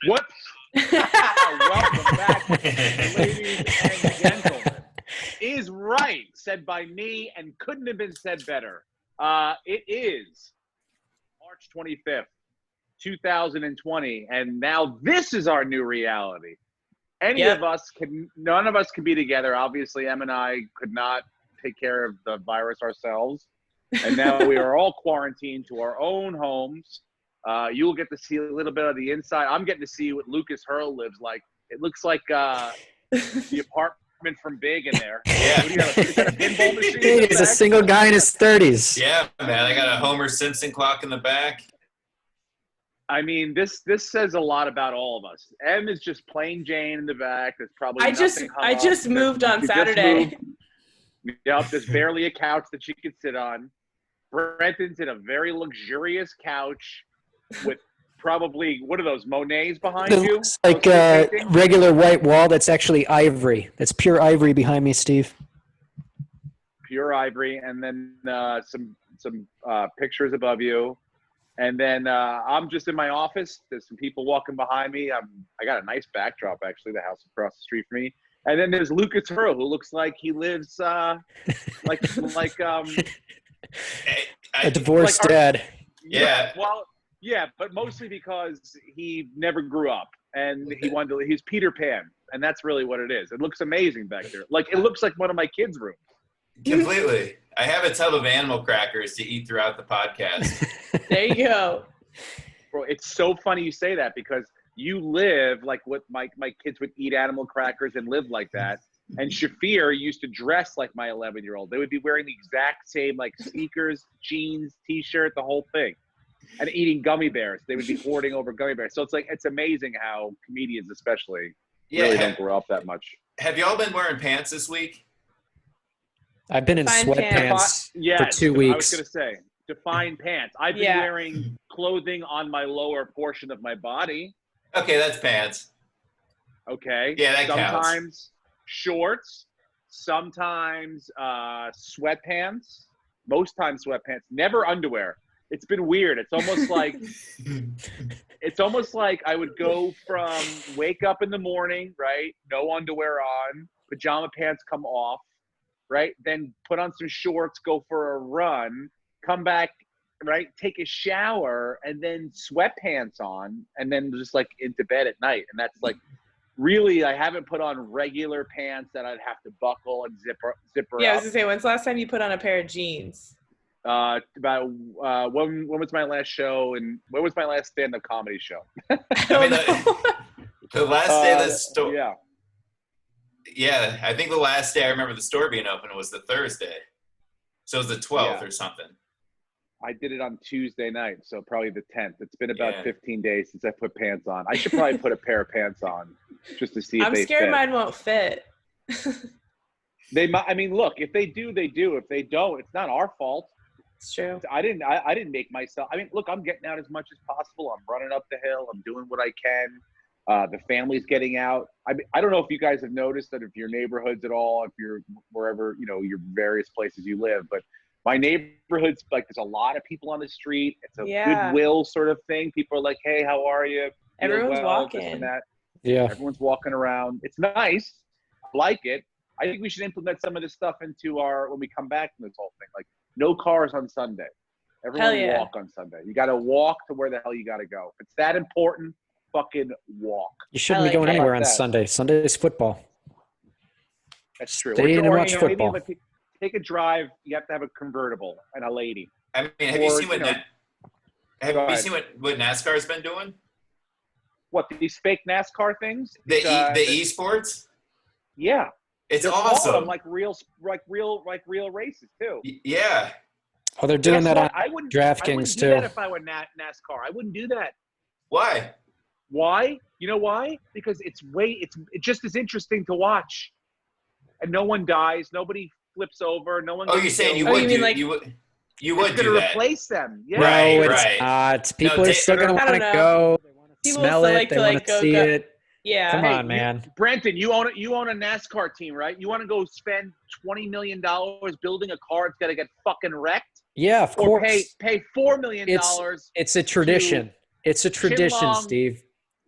What? Welcome back, ladies and gentlemen. Is right, said by me, and couldn't have been said better. It is March 25th, 2020, and now this is our new reality. None of us can be together. Obviously, Em and I could not take care of the virus ourselves, and now we are all quarantined to our own homes. You'll get to see a little bit of the inside. I'm getting to see what Lucas Hurl lives like. It looks like the apartment from Big in there. Yeah. Is that a pinball machine? Big is a single guy in his 30s. Yeah, man. I got a Homer Simpson clock in the back. I mean, this says a lot about all of us. Em is just plain Jane in the back. There's probably I just moved on Saturday. Yep, there's barely a couch that she could sit on. Brenton's in a very luxurious couch with probably, what are those, Monets behind you? It's like a regular white wall that's actually ivory. That's pure ivory behind me, Steve. Pure ivory, and then some pictures above you. And then I'm just in my office. There's some people walking behind me. I got a nice backdrop, actually, the house across the street from me. And then there's Lucas Hurl, who looks like he lives a divorced dad. Yeah. Well, yeah, but mostly because he never grew up, and he's Peter Pan, and that's really what it is. It looks amazing back there. Like, it looks like one of my kids' rooms. Completely. I have a tub of animal crackers to eat throughout the podcast. There you go. Bro, it's so funny you say that, because you live like what my kids would eat animal crackers and live like that. And Shafir used to dress like my 11-year-old. They would be wearing the exact same, like, sneakers, jeans, T-shirt, the whole thing. And eating gummy bears. They would be hoarding over gummy bears. So it's amazing how comedians especially really don't grow up that much. Have y'all been wearing pants this week? I've been in sweatpants for 2 weeks. I was going to say, define pants. I've been wearing clothing on my lower portion of my body. Okay, that's pants. Okay. Yeah, that counts. Sometimes shorts, sometimes sweatpants, most times sweatpants, never underwear. It's been weird. It's almost like I would go from wake up in the morning, right? No underwear on, pajama pants come off, right? Then put on some shorts, go for a run, come back, right? Take a shower, and then sweatpants on, and then just like into bed at night. And that's like, really, I haven't put on regular pants that I'd have to buckle and zipper up. Yeah, I was gonna say, when's the last time you put on a pair of jeans? When was my last show, and when was my last stand-up comedy show? I mean, the last day of the store. Yeah. Yeah, I think the last day I remember the store being open was the Thursday. So it was the 12th or something. I did it on Tuesday night, so probably the 10th. It's been about 15 days since I put pants on. I should probably put a pair of pants on just to see if they fit. I'm scared mine won't fit. They might. I mean, look, if they do, they do. If they don't, it's not our fault. It's true. I didn't make myself. I mean, look, I'm getting out as much as possible. I'm running up the hill. I'm doing what I can. The family's getting out. I don't know if you guys have noticed that, if your neighborhoods at all, if you're wherever, your various places you live, but my neighborhood's like, there's a lot of people on the street. It's a goodwill sort of thing. People are like, hey, how are you? Everyone's walking. This and that. Yeah. Everyone's walking around. It's nice. I like it. I think we should implement some of this stuff into when we come back from this whole thing. Like, no cars on Sunday. Everyone walk on Sunday. You got to walk to where the hell you got to go. If it's that important, fucking walk. You shouldn't be going anywhere on Sunday. Sunday's football. That's true. Stay in and watch football. Maybe take a drive. You have to have a convertible and a lady. I mean, have you seen what NASCAR's been doing? What, these fake NASCAR things? The esports? Yeah. It's They're awesome. Like real races too. Yeah. Oh, they're doing that on DraftKings too. I wouldn't do that if I were NASCAR. I wouldn't do that. Why? Why? You know why? Because it's just as interesting to watch, and no one dies, nobody flips over, no one. Oh, you're saying you would do that? You would do that? Replace them? Yeah. Right. People are still gonna want to go. They want to smell it. They want to see it. Yeah. Come Hey, on, man. Brenton, you own a NASCAR team, right? You want to go spend $20 million building a car that's got to get fucking wrecked, Yeah, of or course. pay $4 million It's a tradition. It's a tradition, Chinlong Steve.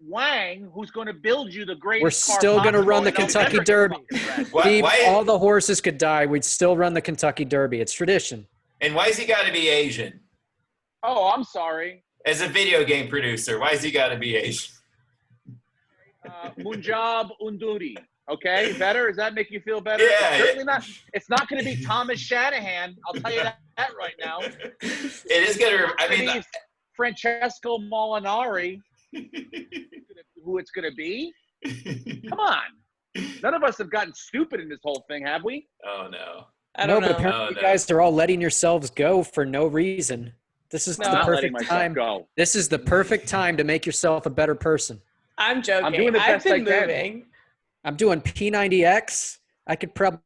Wang, who's going to build you the We're greatest car still going to possible, run the and they'll Kentucky never get Derby. fucking wrecked. Steve, Why- all the horses could die. We'd still run the Kentucky Derby. It's tradition. And why has he got to be Asian? Oh, I'm sorry. As a video game producer, why has he got to be Asian? Munjab Unduri. Okay, better? Does that make you feel better? Yeah, It's certainly not. It's not going to be Thomas Shanahan. I'll tell you that right now. It is going to. I mean, It's Francesco Molinari. Who it's going to be? Come on. None of us have gotten stupid in this whole thing, have we? oh no. I don't But know. apparently Oh, you no. guys are all letting yourselves go for no reason. This is No, the I'm not letting perfect myself time. go. This is the perfect time to make yourself a better person. I'm joking. I'm doing the I've best I been can. moving. I'm doing P90X. I could probably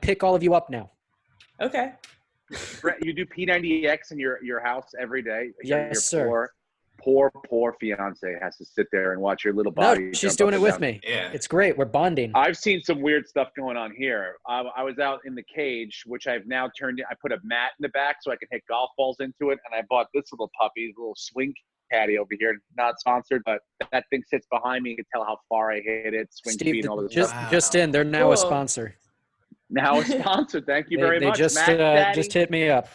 pick all of you up now. Okay. Brett, you do P90X in your house every day? Yes, your sir. Poor fiance has to sit there and watch your little body. No, she's jump doing up it and with down. me. Yeah. It's great. We're bonding. I've seen some weird stuff going on here. I was out in the cage, which I've now turned. I put a mat in the back so I can hit golf balls into it, and I bought this little puppy, little swing caddy over here. Not sponsored, but that thing sits behind me. You can tell how far I hit it, swing speed, Steve, and all this just stuff. just in, they're now Cool. a sponsor. Now a sponsor. Thank you very They much. just Mac Daddy, just hit me up.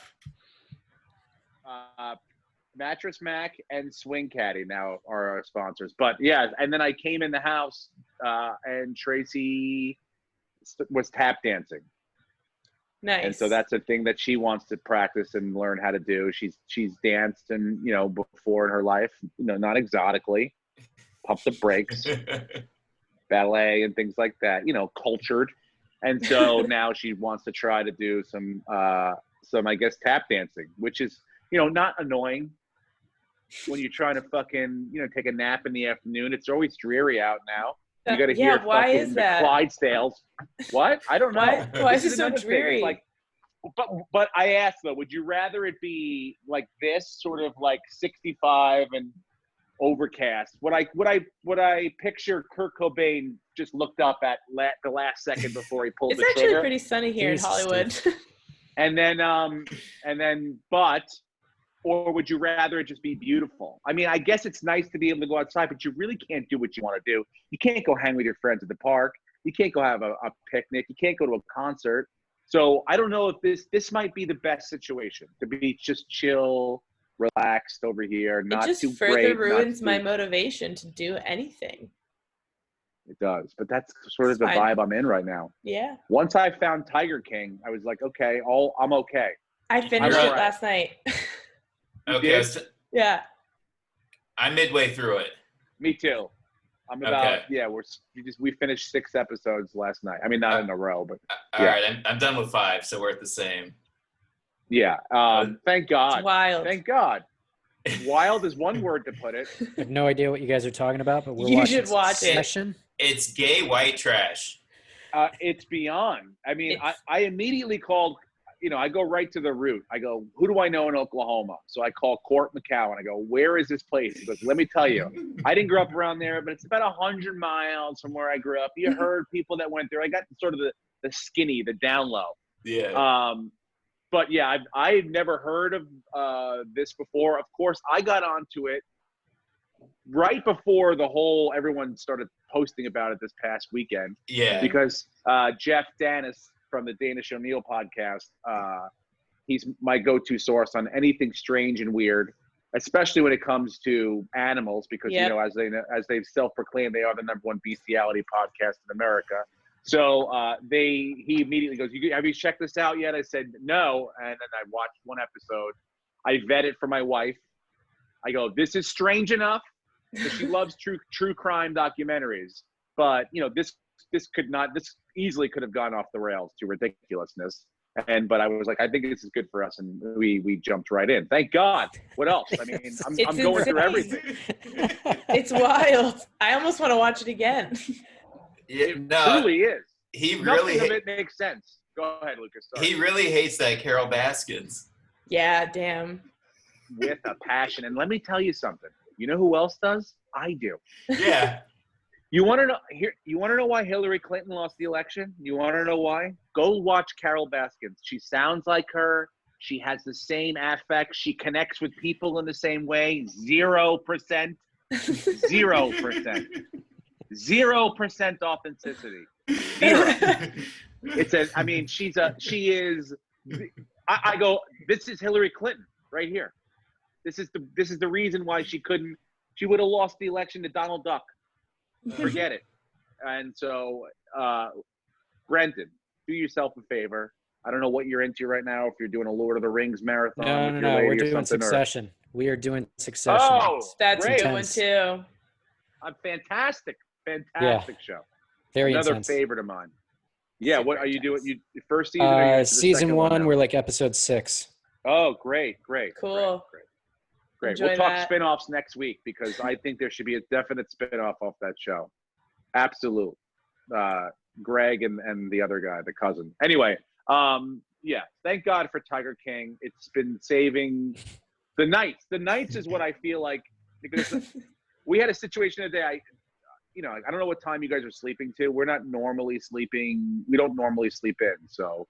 Mattress Mac and Swing Caddy now are our sponsors. But yeah, and then I came in the house and Tracy was tap dancing. Nice. And so that's a thing that she wants to practice and learn how to do. She's danced and before in her life, not exotically, pump the brakes, ballet and things like that, cultured. And so now she wants to try to do some I guess tap dancing, which is not annoying when you're trying to fucking take a nap in the afternoon. It's always dreary out now. You got to hear why fucking is that? the Clydesdales. What? I don't know. Why is This it so another thing. dreary? It's like, but I asked though, would you rather it be like this, sort of like 65 and overcast? Would I picture Kurt Cobain just looked up at the last second before he pulled It's the actually trigger? pretty sunny here Jesus, in Hollywood. Or would you rather it just be beautiful? I mean, I guess it's nice to be able to go outside, but you really can't do what you want to do. You can't go hang with your friends at the park. You can't go have a picnic. You can't go to a concert. So I don't know if this might be the best situation to be just chill, relaxed over here, It not just too further great. ruins not my too- motivation to do anything. It does, but that's sort of It's the fine. vibe I'm in right now. Yeah. Once I found Tiger King, I was like, okay, I'm okay. I finished I'm it alright. last night. Okay, did? Yeah. I'm midway through it. Me too. I'm about Okay. we finished 6 episodes last night. I mean, not in a row, but All Yeah. right, I'm done with 5, so we're at the same. yeah. Thank It's God. wild. Thank God. Wild is one word to put it. I have no idea what you guys are talking about, but we're You watching should watch it. Succession. It's gay white trash. It's beyond. I mean, It's- I immediately called. I go right to the root. I go, who do I know in Oklahoma? So I call Court McCowan. I go, where is this place? He goes, let me tell you. I didn't grow up around there, but it's about 100 miles from where I grew up. You heard people that went there. I got sort of the skinny, the down low. Yeah. But yeah, I've never heard of this before. Of course, I got onto it right before everyone started posting about it this past weekend, Yeah. because Jeff Dennis from the Danish O'Neill podcast, he's my go-to source on anything strange and weird, especially when it comes to animals, because Yep. as they've self-proclaimed, they are the #1 bestiality podcast in America. So he immediately goes, have you checked this out yet? I said, no. And then I watched one episode. I vet it for my wife. I go, this is strange enough, because she loves true crime documentaries. But, this easily could have gone off the rails to ridiculousness. But I was like, I think this is good for us. And we jumped right in. Thank God. What else? I mean, I'm It's going through insane. everything. It's wild. I almost want to watch it again. Yeah, It no, truly is. he Nothing really of it makes sense. Go ahead, Lucas. Sorry. he really hates that Carol Baskins. Yeah, damn. With a passion. And let me tell you something. You know who else does? I do. Yeah. You want to know here? You want to know why Hillary Clinton lost the election? You want to know why? Go watch Carol Baskins. She sounds like her. She has the same affect. She connects with people in the same way. 0%. 0%. 0% authenticity. Zero. I mean, she is. I go. This is Hillary Clinton right here. This is the reason why she couldn't. She would have lost the election to Donald Duck. Forget it. And so, Brenton, do yourself a favor. I don't know what you're into right now. If you're doing a Lord of the Rings marathon, No. We're doing Succession. We are doing Succession. Oh, That's great. a good one too. Fantastic show. Very Another intense. favorite of mine. Yeah, Super what are you doing? intense. You first season? Or you're into the Season second 1, now? we're like episode 6. Oh, great. Cool. Great. Enjoy We'll talk that. spin-offs next week because I think there should be a definite spin-off off that show. Absolute. Greg and the other guy, the cousin. Anyway, yeah, thank God for Tiger King. It's been saving the Knights. The Knights is what I feel like, because we had a situation today. I don't know what time you guys are sleeping to. We're not normally sleeping. We don't normally sleep in. So,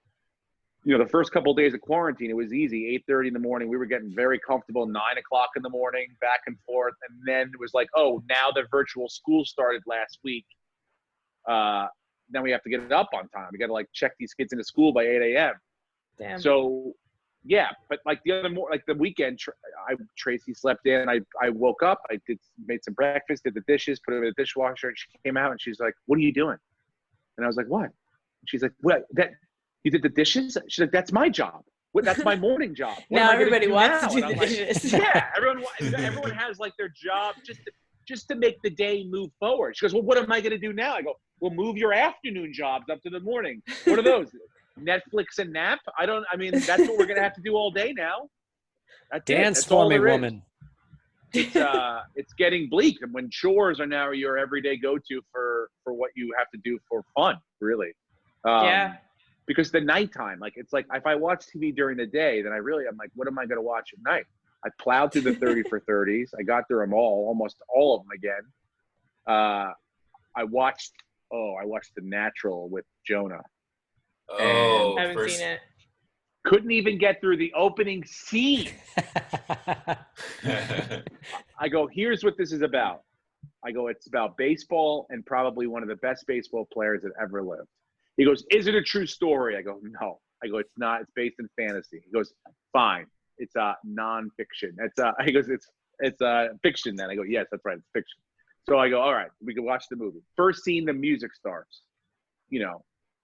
the first couple of days of quarantine, it was easy. 8:30 in the morning, we were getting very comfortable. 9 o'clock in the morning, back and forth. And then it was like, oh, now the virtual school started last week. Then we have to get up on time. We got to check these kids into school by 8 a.m. Damn. So, yeah, but the weekend, Tracy slept in. I woke up. I made some breakfast, did the dishes, put it in the dishwasher. And she came out and she's like, "What are you doing?" And I was like, "What?" And she's like, "What? That you did the dishes?" She's like, "That's my job. That's my morning job." What Now am I gonna everybody do wants now? to do And the I'm dishes. yeah, everyone has their job just to make the day move forward. She goes, "Well, what am I going to do now?" I go, "Well, move your afternoon jobs up to the morning. What are those? Netflix and nap?" That's what we're going to have to do all day now. That's Dance That's all for me, there is. woman. It's getting bleak, and when chores are now your everyday go-to for what you have to do for fun, really. Yeah. Because the nighttime, it's like if I watch TV during the day, then I'm like, what am I going to watch at night? I plowed through the 30 for 30s. I got through them almost all of them again. I watched The Natural with Jonah. Oh, I haven't seen it. Couldn't even get through the opening scene. I go, here's what this is about. I go, it's about baseball and probably one of the best baseball players that ever lived. He goes, is it a true story? I go, no. I go, it's not. It's based in fantasy. He goes, fine. It's nonfiction. He goes, it's fiction then. I go, yes, that's right. It's fiction. So I go, all right, we can watch the movie. First scene, the music starts,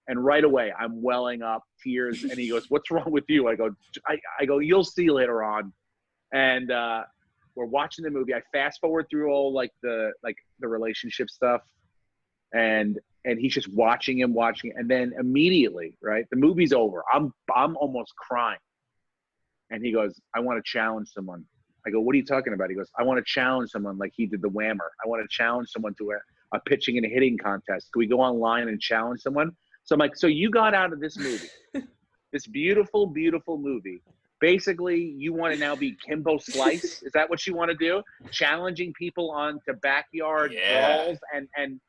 and right away I'm welling up, tears. And he goes, what's wrong with you? I go, you'll see later on. And we're watching the movie. I fast forward through all the relationship stuff, and he's just watching him, and then immediately, right, the movie's over. I'm almost crying. And he goes, I want to challenge someone. I go, what are you talking about? He goes, I want to challenge someone like he did the Whammer. I want to challenge someone to a pitching and a hitting contest. Can we go online and challenge someone? So I'm like, so you got out of this movie, this beautiful, beautiful movie. Basically, you want to now be Kimbo Slice? Is that what you want to do? Challenging people on to backyard brawls and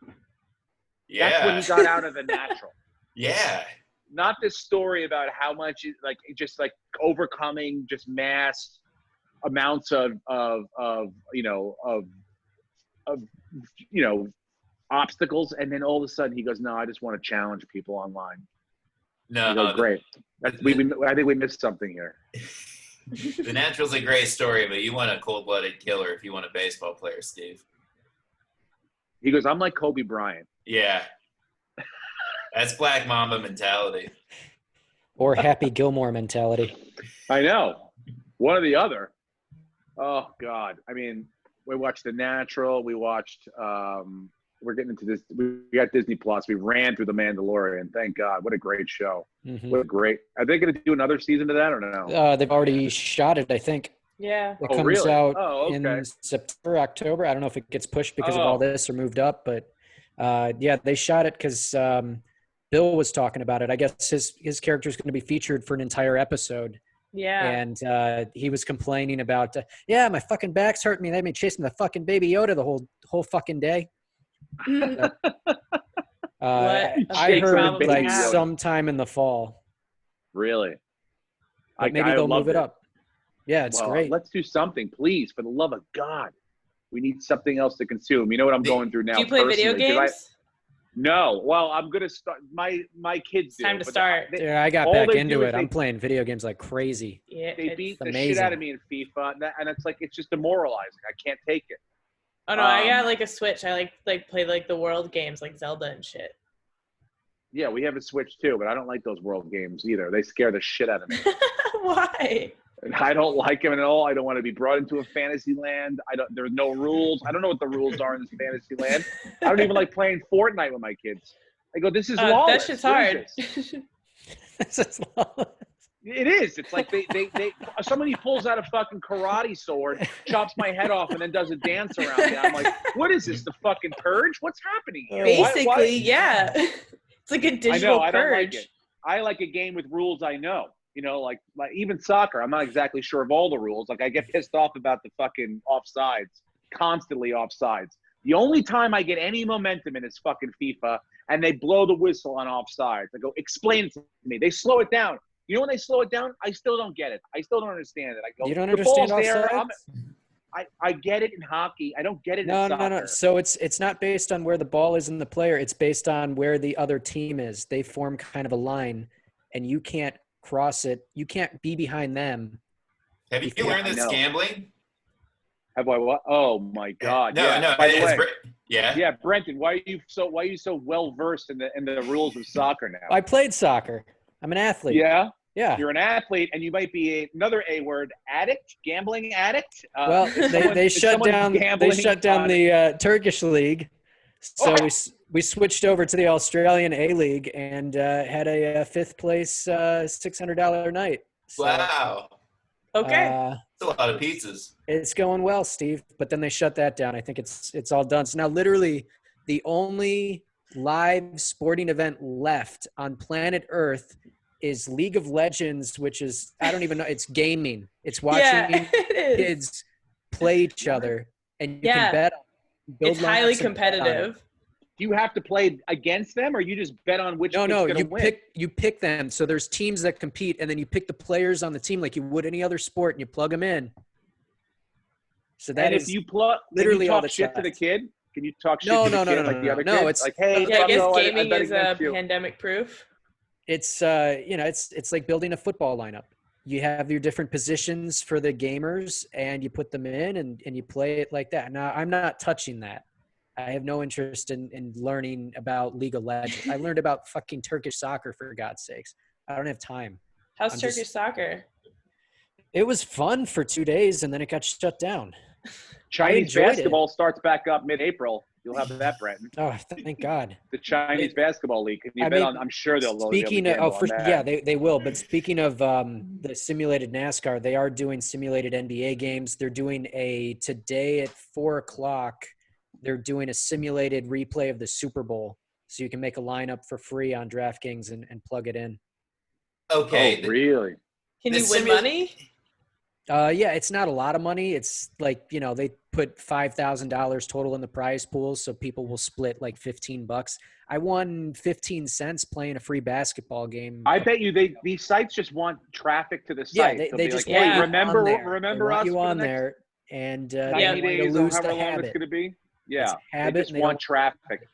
that's what he got out of The Natural. Yeah. Not this story about how much just overcoming just mass amounts of obstacles, and then all of a sudden he goes, no, I just want to challenge people online. No, I go, great. I think we missed something here. The Natural's a great story, but you want a cold-blooded killer if you want a baseball player, Steve. He goes, I'm like Kobe Bryant. Yeah. That's Black Mamba mentality. Or Happy Gilmore mentality. I know. One or the other. Oh, God. I mean, we watched The Natural. We watched we're getting into this. We got Disney Plus. We ran through The Mandalorian. Thank God. What a great show. Mm-hmm. What a great. Are they going to do another season to that or no? They've already shot it, I think. Yeah. It comes out in okay. September, October. I don't know if it gets pushed because of all this or moved up, but yeah, they shot it because Bill was talking about it. I guess his character is going to be featured for an entire episode. Yeah. And he was complaining about, my fucking back's hurting me. They made chasing the fucking Baby Yoda the whole fucking day. I big heard problem like to have. sometime in the fall. Really? But maybe they'll move it up. Yeah, it's great. Let's do something, please, for the love of God. We need something else to consume. You know what I'm going through now? Do you play video games? No. Well, I'm gonna start. My kids do. Time to start. Yeah, I got back into it. I'm playing video games like crazy. Yeah, they beat the shit out of me in FIFA, and it's like it's just demoralizing. I can't take it. Oh no, I got like a Switch. I like play like the world games like Zelda and shit. Yeah, we have a Switch too, but I don't like those world games either. They scare the shit out of me. Why? And I don't like them at all. I don't want to be brought into a fantasy land. There's no rules. I don't know what the rules are in this fantasy land. I don't even like playing Fortnite with my kids. I go, this is lawless. That shit's hard. This is lawless. It is. It's like they somebody pulls out a fucking karate sword, chops my head off, and then does a dance around me. I'm like, what is this? The fucking purge? What's happening here? Basically, yeah. It's like a digital I purge. don't like it. I like a game with rules I know. You know, like even soccer, I'm not exactly sure of all the rules. Like I get pissed off about the fucking offsides, constantly offsides. The only time I get any momentum in is fucking FIFA, and they blow the whistle on offsides. I go, explain it to me. They slow it down. You know when they slow it down? I still don't get it. I still don't understand it. I go, you don't understand offsides? I get it in hockey. I don't get it in soccer. No. So it's not based on where the ball is in the player. It's based on where the other team is. They form kind of a line, and you can't cross it. You can't be behind them. Have you learned this gambling? Have I what? Oh my God! No. By the way, yeah. Brenton, why are you so well versed in the rules of soccer now? I played soccer. I'm an athlete. Yeah. Yeah. You're an athlete, and you might be another A word, addict, gambling addict. Well, they shut down the Turkish league, so we switched over to the Australian A League and had a fifth place $600 night. So, wow. Okay. That's a lot of pizzas. It's going well, Steve, but then they shut that down. I think it's all done. So now literally the only live sporting event left on planet Earth is League of Legends, which is, I don't even know, it's gaming. It's watching kids play each other, and you can bet. It's highly competitive. Do you have to play against them, or you just bet on which kid's going to win? You pick them. So there's teams that compete, and then you pick the players on the team like you would any other sport, and you plug them in. So that is if you plug, literally all the shit to the kid. Can you talk shit to the kid like the other kids? It's like, hey, I guess gaming is pandemic proof. It's it's like building a football lineup. You have your different positions for the gamers, and you put them in, and you play it like that. Now, I'm not touching that. I have no interest in learning about League of Legends. I learned about fucking Turkish soccer, for God's sakes. I don't have time. How's Turkish soccer? It was fun for 2 days, and then it got shut down. Chinese basketball starts back up mid-April. You'll have that, Brenton. Oh, thank God. The Chinese basketball league. Can you bet on? I'm sure they'll. Speaking of, they will. But speaking of the simulated NASCAR, they are doing simulated NBA games. They're doing today at 4:00. They're doing a simulated replay of the Super Bowl, so you can make a lineup for free on DraftKings and plug it in. Okay. Oh, really? Can you win money? Yeah, it's not a lot of money. It's like, they put $5,000 total in the prize pool, so people will split like $15. I won 15 cents playing a free basketball game. I bet you these sites just want traffic to the site. Yeah, they just like, hey, remember us you on there, and 90 days or however long it's going to be. Yeah, they just want traffic.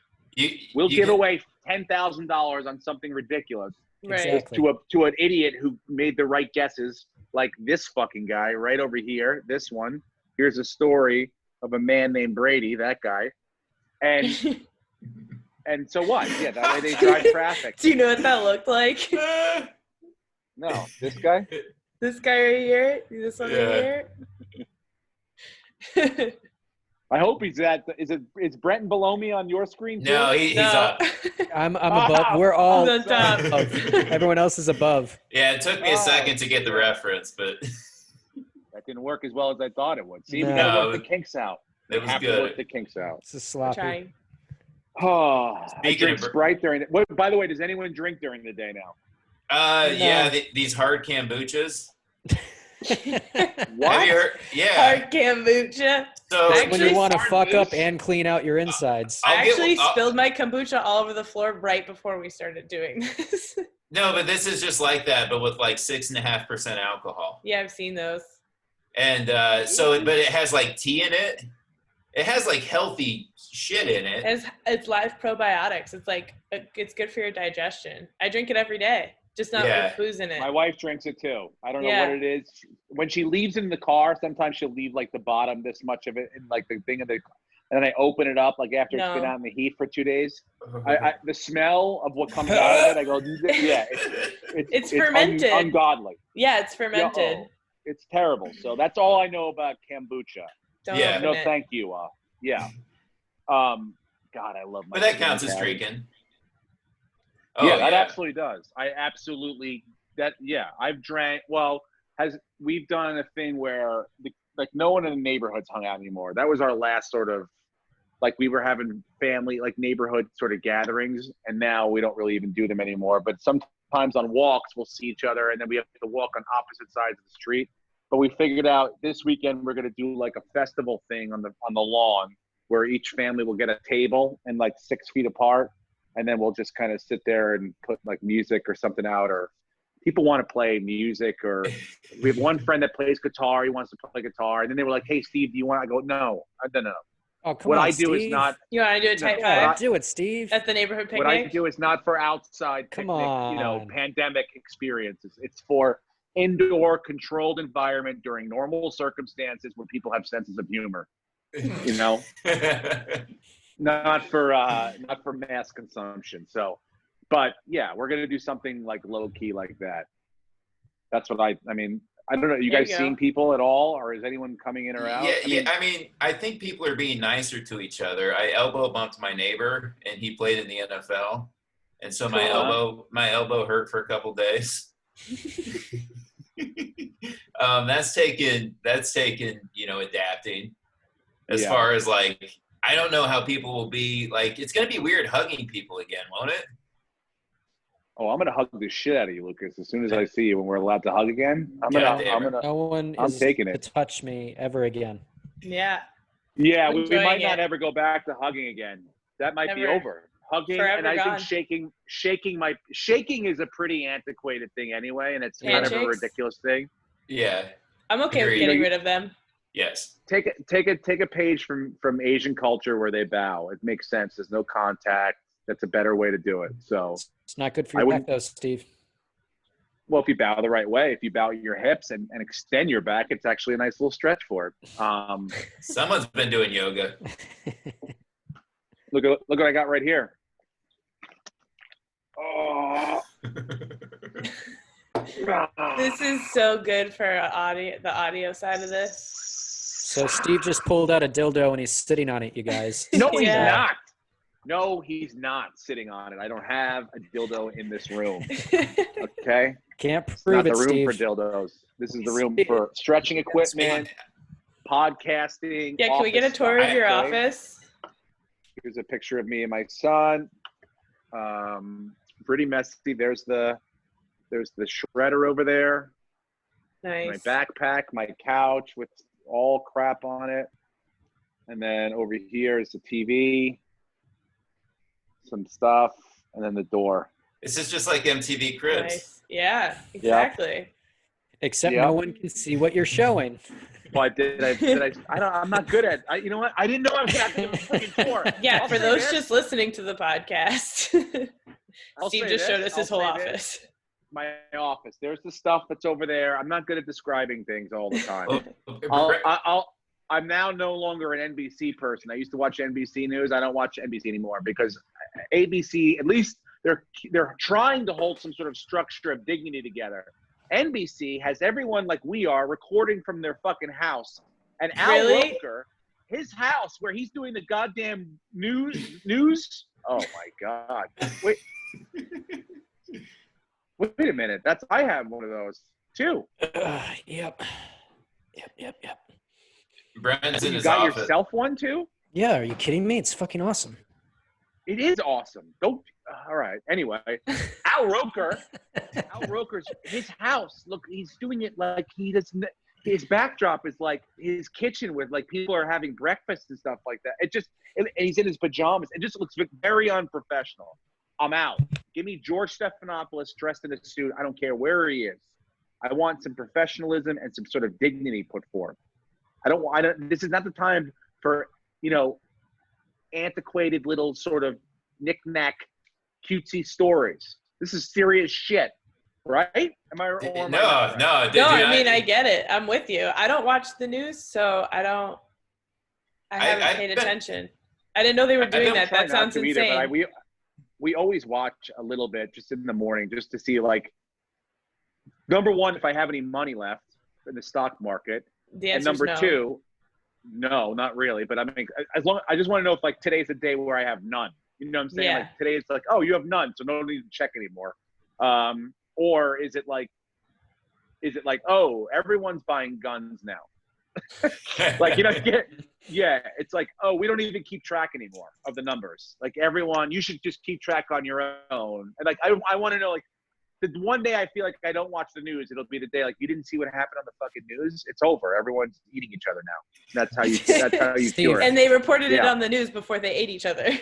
We'll give away $10,000 on something ridiculous, exactly. to an idiot who made the right guesses. Like this fucking guy right over here, this one. Here's a story of a man named Brady, that guy. And so what? Yeah, that way they drive traffic. Do you know what that looked like? No, this guy? This guy right here? This one right here? I hope he's is Brenton below me on your screen too? No, he's up. I'm above. We're all above. Everyone else is above. Yeah, it took me a second to get the reference, but that didn't work as well as I thought it would. See, we gotta work the kinks out. It was good. To work the kinks out. It's a sloppy. Oh, I drink Sprite during the. By the way, does anyone drink during the day now? Yeah, these hard kombuchas. What? Have you heard? Yeah. Hard kombucha. So I When you want to hard fuck up booze- and clean out your insides. I'll I get- actually I'll- spilled my kombucha all over the floor right before we started doing this. No, but this is just like that, but with like 6.5% alcohol. Yeah, I've seen those. And but it has like tea in it. It has like healthy shit in it. It's live probiotics. It's like it's good for your digestion. I drink it every day, just not Yeah. with booze in it. My wife drinks it too. I don't know Yeah. what it is. When she leaves it in the car, sometimes she'll leave like the bottom, this much of it, in like the thing of the, and then I open it up like after it's been No. out in the heat for 2 days. The smell of what comes out of it, I go, yeah, It's fermented. Ungodly. Yeah, it's fermented. Oh, it's terrible. So that's all I know about kombucha. Don't Yeah. open No, it. thank you. Yeah. God, I love my. But that counts as Caddy. drinking. Yeah, that absolutely does. I've drank. Well, we've done a thing where like no one in the neighborhood's hung out anymore. That was our last sort of, like, we were having family, like, neighborhood sort of gatherings, and now we don't really even do them anymore. But sometimes on walks we'll see each other, and then we have to walk on opposite sides of the street. But we figured out this weekend we're going to do like a festival thing on the lawn, where each family will get a table and like 6 feet apart, and then we'll just kind of sit there and put like music or something out, or people want to play music, or we have one friend that plays guitar. He wants to play guitar. And then they were like, "Hey, Steve, do you want?" I go, "No, no. Oh, come What on, I do is Steve. not. You want to do a type No, Yeah, five do it, Steve. at the neighborhood picnic? What I do is not for outside Come picnic, on. pandemic experiences. It's for indoor controlled environment during normal circumstances where people have senses of humor. Not for mass consumption. So, but yeah, we're gonna do something like low key like that. That's what I mean. I don't know. You There guys you go. seeing people at all, or is anyone coming in or out? I mean, I think people are being nicer to each other. I elbow bumped my neighbor, and he played in the NFL, and so my Cool. elbow hurt for a couple days. That's taken adapting. As far as like, I don't know how people will be like. It's gonna be weird hugging people again, won't it? Oh, I'm gonna hug the shit out of you, Lucas. As soon as I see you, when we're allowed to hug again, I'm gonna. No one I'm is taking to it. touch me ever again. Yeah. Yeah, we Enjoying might not it. ever go back to hugging again. That might be Never. over. Hugging, Forever and I gone. think shaking is a pretty antiquated thing anyway, and it's kind of a Handshakes? ridiculous thing. Yeah. I'm okay Agreed. with getting rid of them. Yes. Take a page from Asian culture where they bow. It makes sense. There's no contact. That's a better way to do it. So, It's not good for I your wouldn't- back, though, Steve. well, if you bow the right way, if you bow your hips and extend your back, it's actually a nice little stretch for it. Someone's been doing yoga. Look what I got right here. Oh. This is so good for the audio side of this. So Steve just pulled out a dildo and he's sitting on it, you guys. No, he's Yeah. not. No, he's not sitting on it. I don't have a dildo in this room. Okay? Can't It's prove not it, the room Steve. for dildos. This is the room for stretching equipment, podcasting. Yeah, can we get a office tour of stuff, your okay? office? Here's a picture of me and my son. Pretty messy. There's the shredder over there. Nice. My backpack, my couch with all crap on it. And then over here is the TV, some stuff, and then the door. This is just like MTV Cribs. Nice. Yeah, exactly. Except Yep. no one can see what you're showing. But I'm not good at. You know what? I didn't know I was going to have to freaking tour. Yeah, I'll for say those this. just listening to the podcast, I'll Steve say just showed this. us his I'll whole say this. office. My office. There's the stuff that's over there. I'm not good at describing things all the time. Oh, I'm now no longer an NBC person. I used to watch NBC News. I don't watch NBC anymore because ABC, at least they're trying to hold some sort of structure of dignity together. NBC has everyone like we are recording from their fucking house. And Al Really? Roker, his house where he's doing the goddamn news. Oh my God. Wait a minute. I have one of those too. Yep. Brent's in You his got office. yourself one too? Yeah, are you kidding me? It's fucking awesome. It is awesome. Don't. All right. Anyway, Al Roker. Al Roker's his house. Look, he's doing it like he doesn't. His backdrop is like his kitchen with like people are having breakfast and stuff like that. And he's in his pajamas. It just looks very unprofessional. I'm out. Give me George Stephanopoulos dressed in a suit. I don't care where he is. I want some professionalism and some sort of dignity put forth. This is not the time for, antiquated little sort of knick-knack cutesy stories. This is serious shit, right? Am I No, right? no. No, I mean, I get it. I'm with you. I don't watch the news, so I haven't paid attention. I didn't know they were doing that. That sounds insane. Either, but we always watch a little bit just in the morning just to see, like, number one, if I have any money left in the stock market. The answer's and number no. two, no, not really. But I mean, I just want to know if, like, today's a day where I have none. You know what I'm saying? Yeah. Like, today it's like, oh, you have none, so no need to check anymore. Or is it like, oh, everyone's buying guns now? Like, it's like, oh, we don't even keep track anymore of the numbers. Like, everyone, you should just keep track on your own. And like, I want to know, like, the one day I feel like I don't watch the news, it'll be the day, like, you didn't see what happened on the fucking news. It's over. Everyone's eating each other now. That's how you cure it. And they reported it on the news before they ate each other.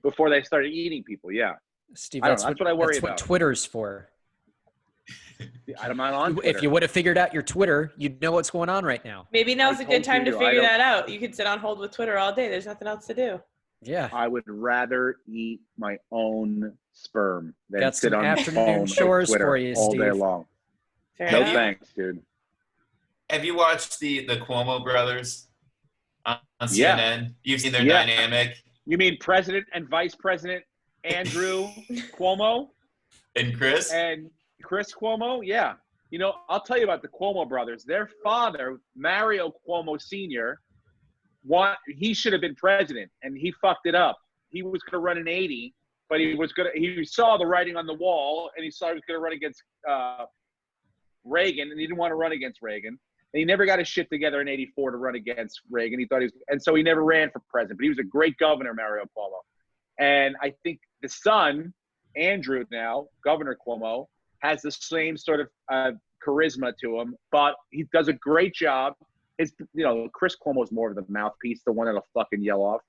Before they started eating people, yeah. Steve, that's what I worry about. That's what Twitter's for. I'm not on Twitter. If you would have figured out your Twitter, you'd know what's going on right now. Maybe now's a good time to figure that out. You could sit on hold with Twitter all day. There's nothing else to do. Yeah. I would rather eat my own sperm than Got sit some on afternoon chores Twitter for you, all Steve. day long. Fair No enough. thanks, dude. Have you watched the Cuomo brothers on CNN? Yeah. You've seen their dynamic? You mean President and Vice President Andrew Cuomo? And Chris? And Chris Cuomo? Yeah. I'll tell you about the Cuomo brothers. Their father, Mario Cuomo Sr., he should have been president, and he fucked it up. He was going to run in 80, but he saw the writing on the wall, and he saw he was going to run against Reagan, and he didn't want to run against Reagan. And he never got his shit together in 84 to run against Reagan. And so he never ran for president, but he was a great governor, Mario Cuomo. And I think the son, Andrew now, Governor Cuomo, has the same sort of charisma to him, but he does a great job. Chris Cuomo is more of the mouthpiece, the one that'll fucking yell off.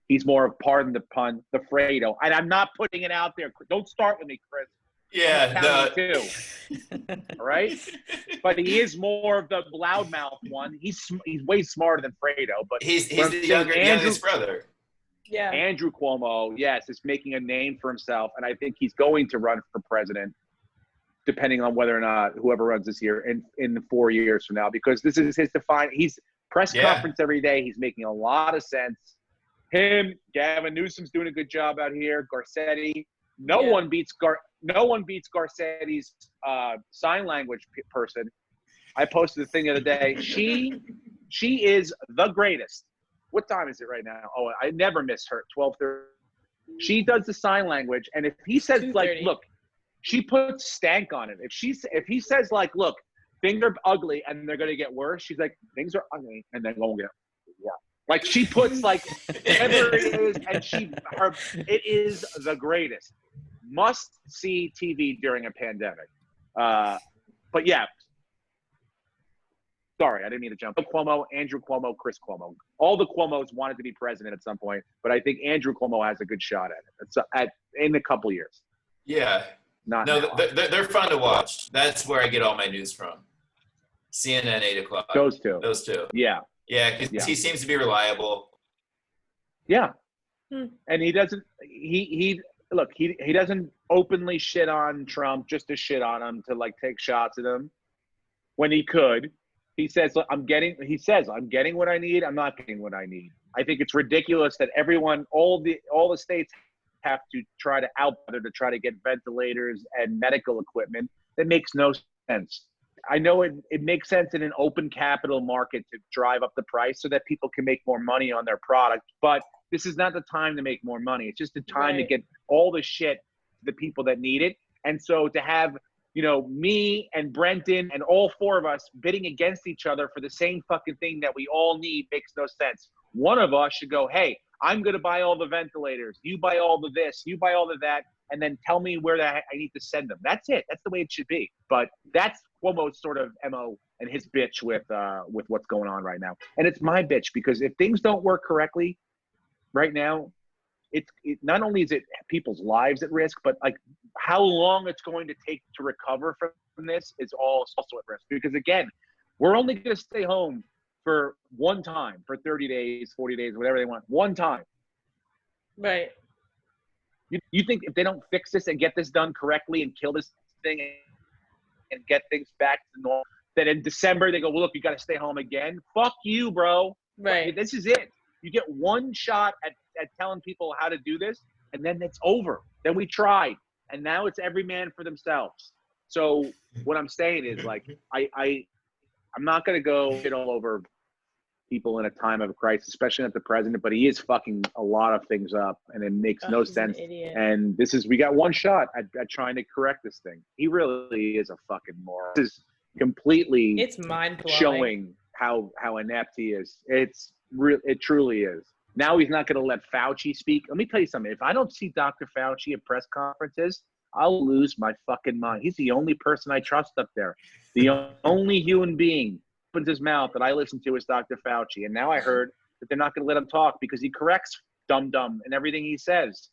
He's more of, pardon the pun, the Fredo. And I'm not putting it out there. Don't start with me, Chris. Yeah, too. All right? But he is more of the loudmouth one. He's way smarter than Fredo. But he's the youngest brother. Yeah. Andrew Cuomo, yes, is making a name for himself. And I think he's going to run for president, depending on whether or not whoever runs this year in 4 years from now, because this is his he's press conference every day. He's making a lot of sense. Him, Gavin Newsom's doing a good job out here. Garcetti, no one beats Garcetti's sign language person. I posted a thing the other day. She is the greatest. What time is it right now? Oh, I never miss her. 12:30. She does the sign language, and if he says, like, look, she puts stank on it. If he says, like, look, things are ugly and they're gonna get worse, she's like, things are ugly and they're gonna get worse. Like, she puts, like, whatever it is, and it is the greatest. Must see TV during a pandemic. But yeah. Sorry, I didn't mean to jump. Cuomo, Andrew Cuomo, Chris Cuomo. All the Cuomos wanted to be president at some point, but I think Andrew Cuomo has a good shot at it. In a couple years. Yeah. They're fun to watch. That's where I get all my news from. CNN 8 o'clock. Those two. Yeah. Yeah, because he seems to be reliable. Yeah. And he doesn't he doesn't openly shit on Trump just to shit on him, to, like, take shots at him when he could. He says, I'm getting what I need. I'm not getting what I need. I think it's ridiculous that all the states have to try to get ventilators and medical equipment. That makes no sense. I know it makes sense in an open capital market to drive up the price so that people can make more money on their product, but this is not the time to make more money. It's just the time to get all the shit to the people that need it. And so to have, me and Brenton and all four of us bidding against each other for the same fucking thing that we all need makes no sense. One of us should go, hey, I'm going to buy all the ventilators. You buy all the this. You buy all the that. And then tell me where I need to send them. That's it. That's the way it should be. But that's Cuomo's sort of MO and his bitch with what's going on right now. And it's my bitch because if things don't work correctly right now, it not only is it people's lives at risk, but like how long it's going to take to recover from this is also at risk. Because again, we're only going to stay home for one time, for 30 days, 40 days, whatever they want. One time. Right. You think if they don't fix this and get this done correctly and kill this thing and get things back to normal, that in December they go, well, look, you got to stay home again? Fuck you, bro. Right. This is it. You get one shot at telling people how to do this, and then it's over. Then we tried, and now it's every man for themselves. So what I'm saying is, like, I'm not going to go shit all over people in a time of a crisis, especially not the president, but he is fucking a lot of things up, and it makes no sense. And we got one shot at trying to correct this thing. He really is a fucking moron. This is completely it's mind-blowing. Showing how inept he is. It truly is. Now he's not going to let Fauci speak. Let me tell you something. If I don't see Dr. Fauci at press conferences, I'll lose my fucking mind. He's the only person I trust up there. The only human being opens his mouth that I listen to is Dr. Fauci. And now I heard that they're not going to let him talk because he corrects dumb and everything he says.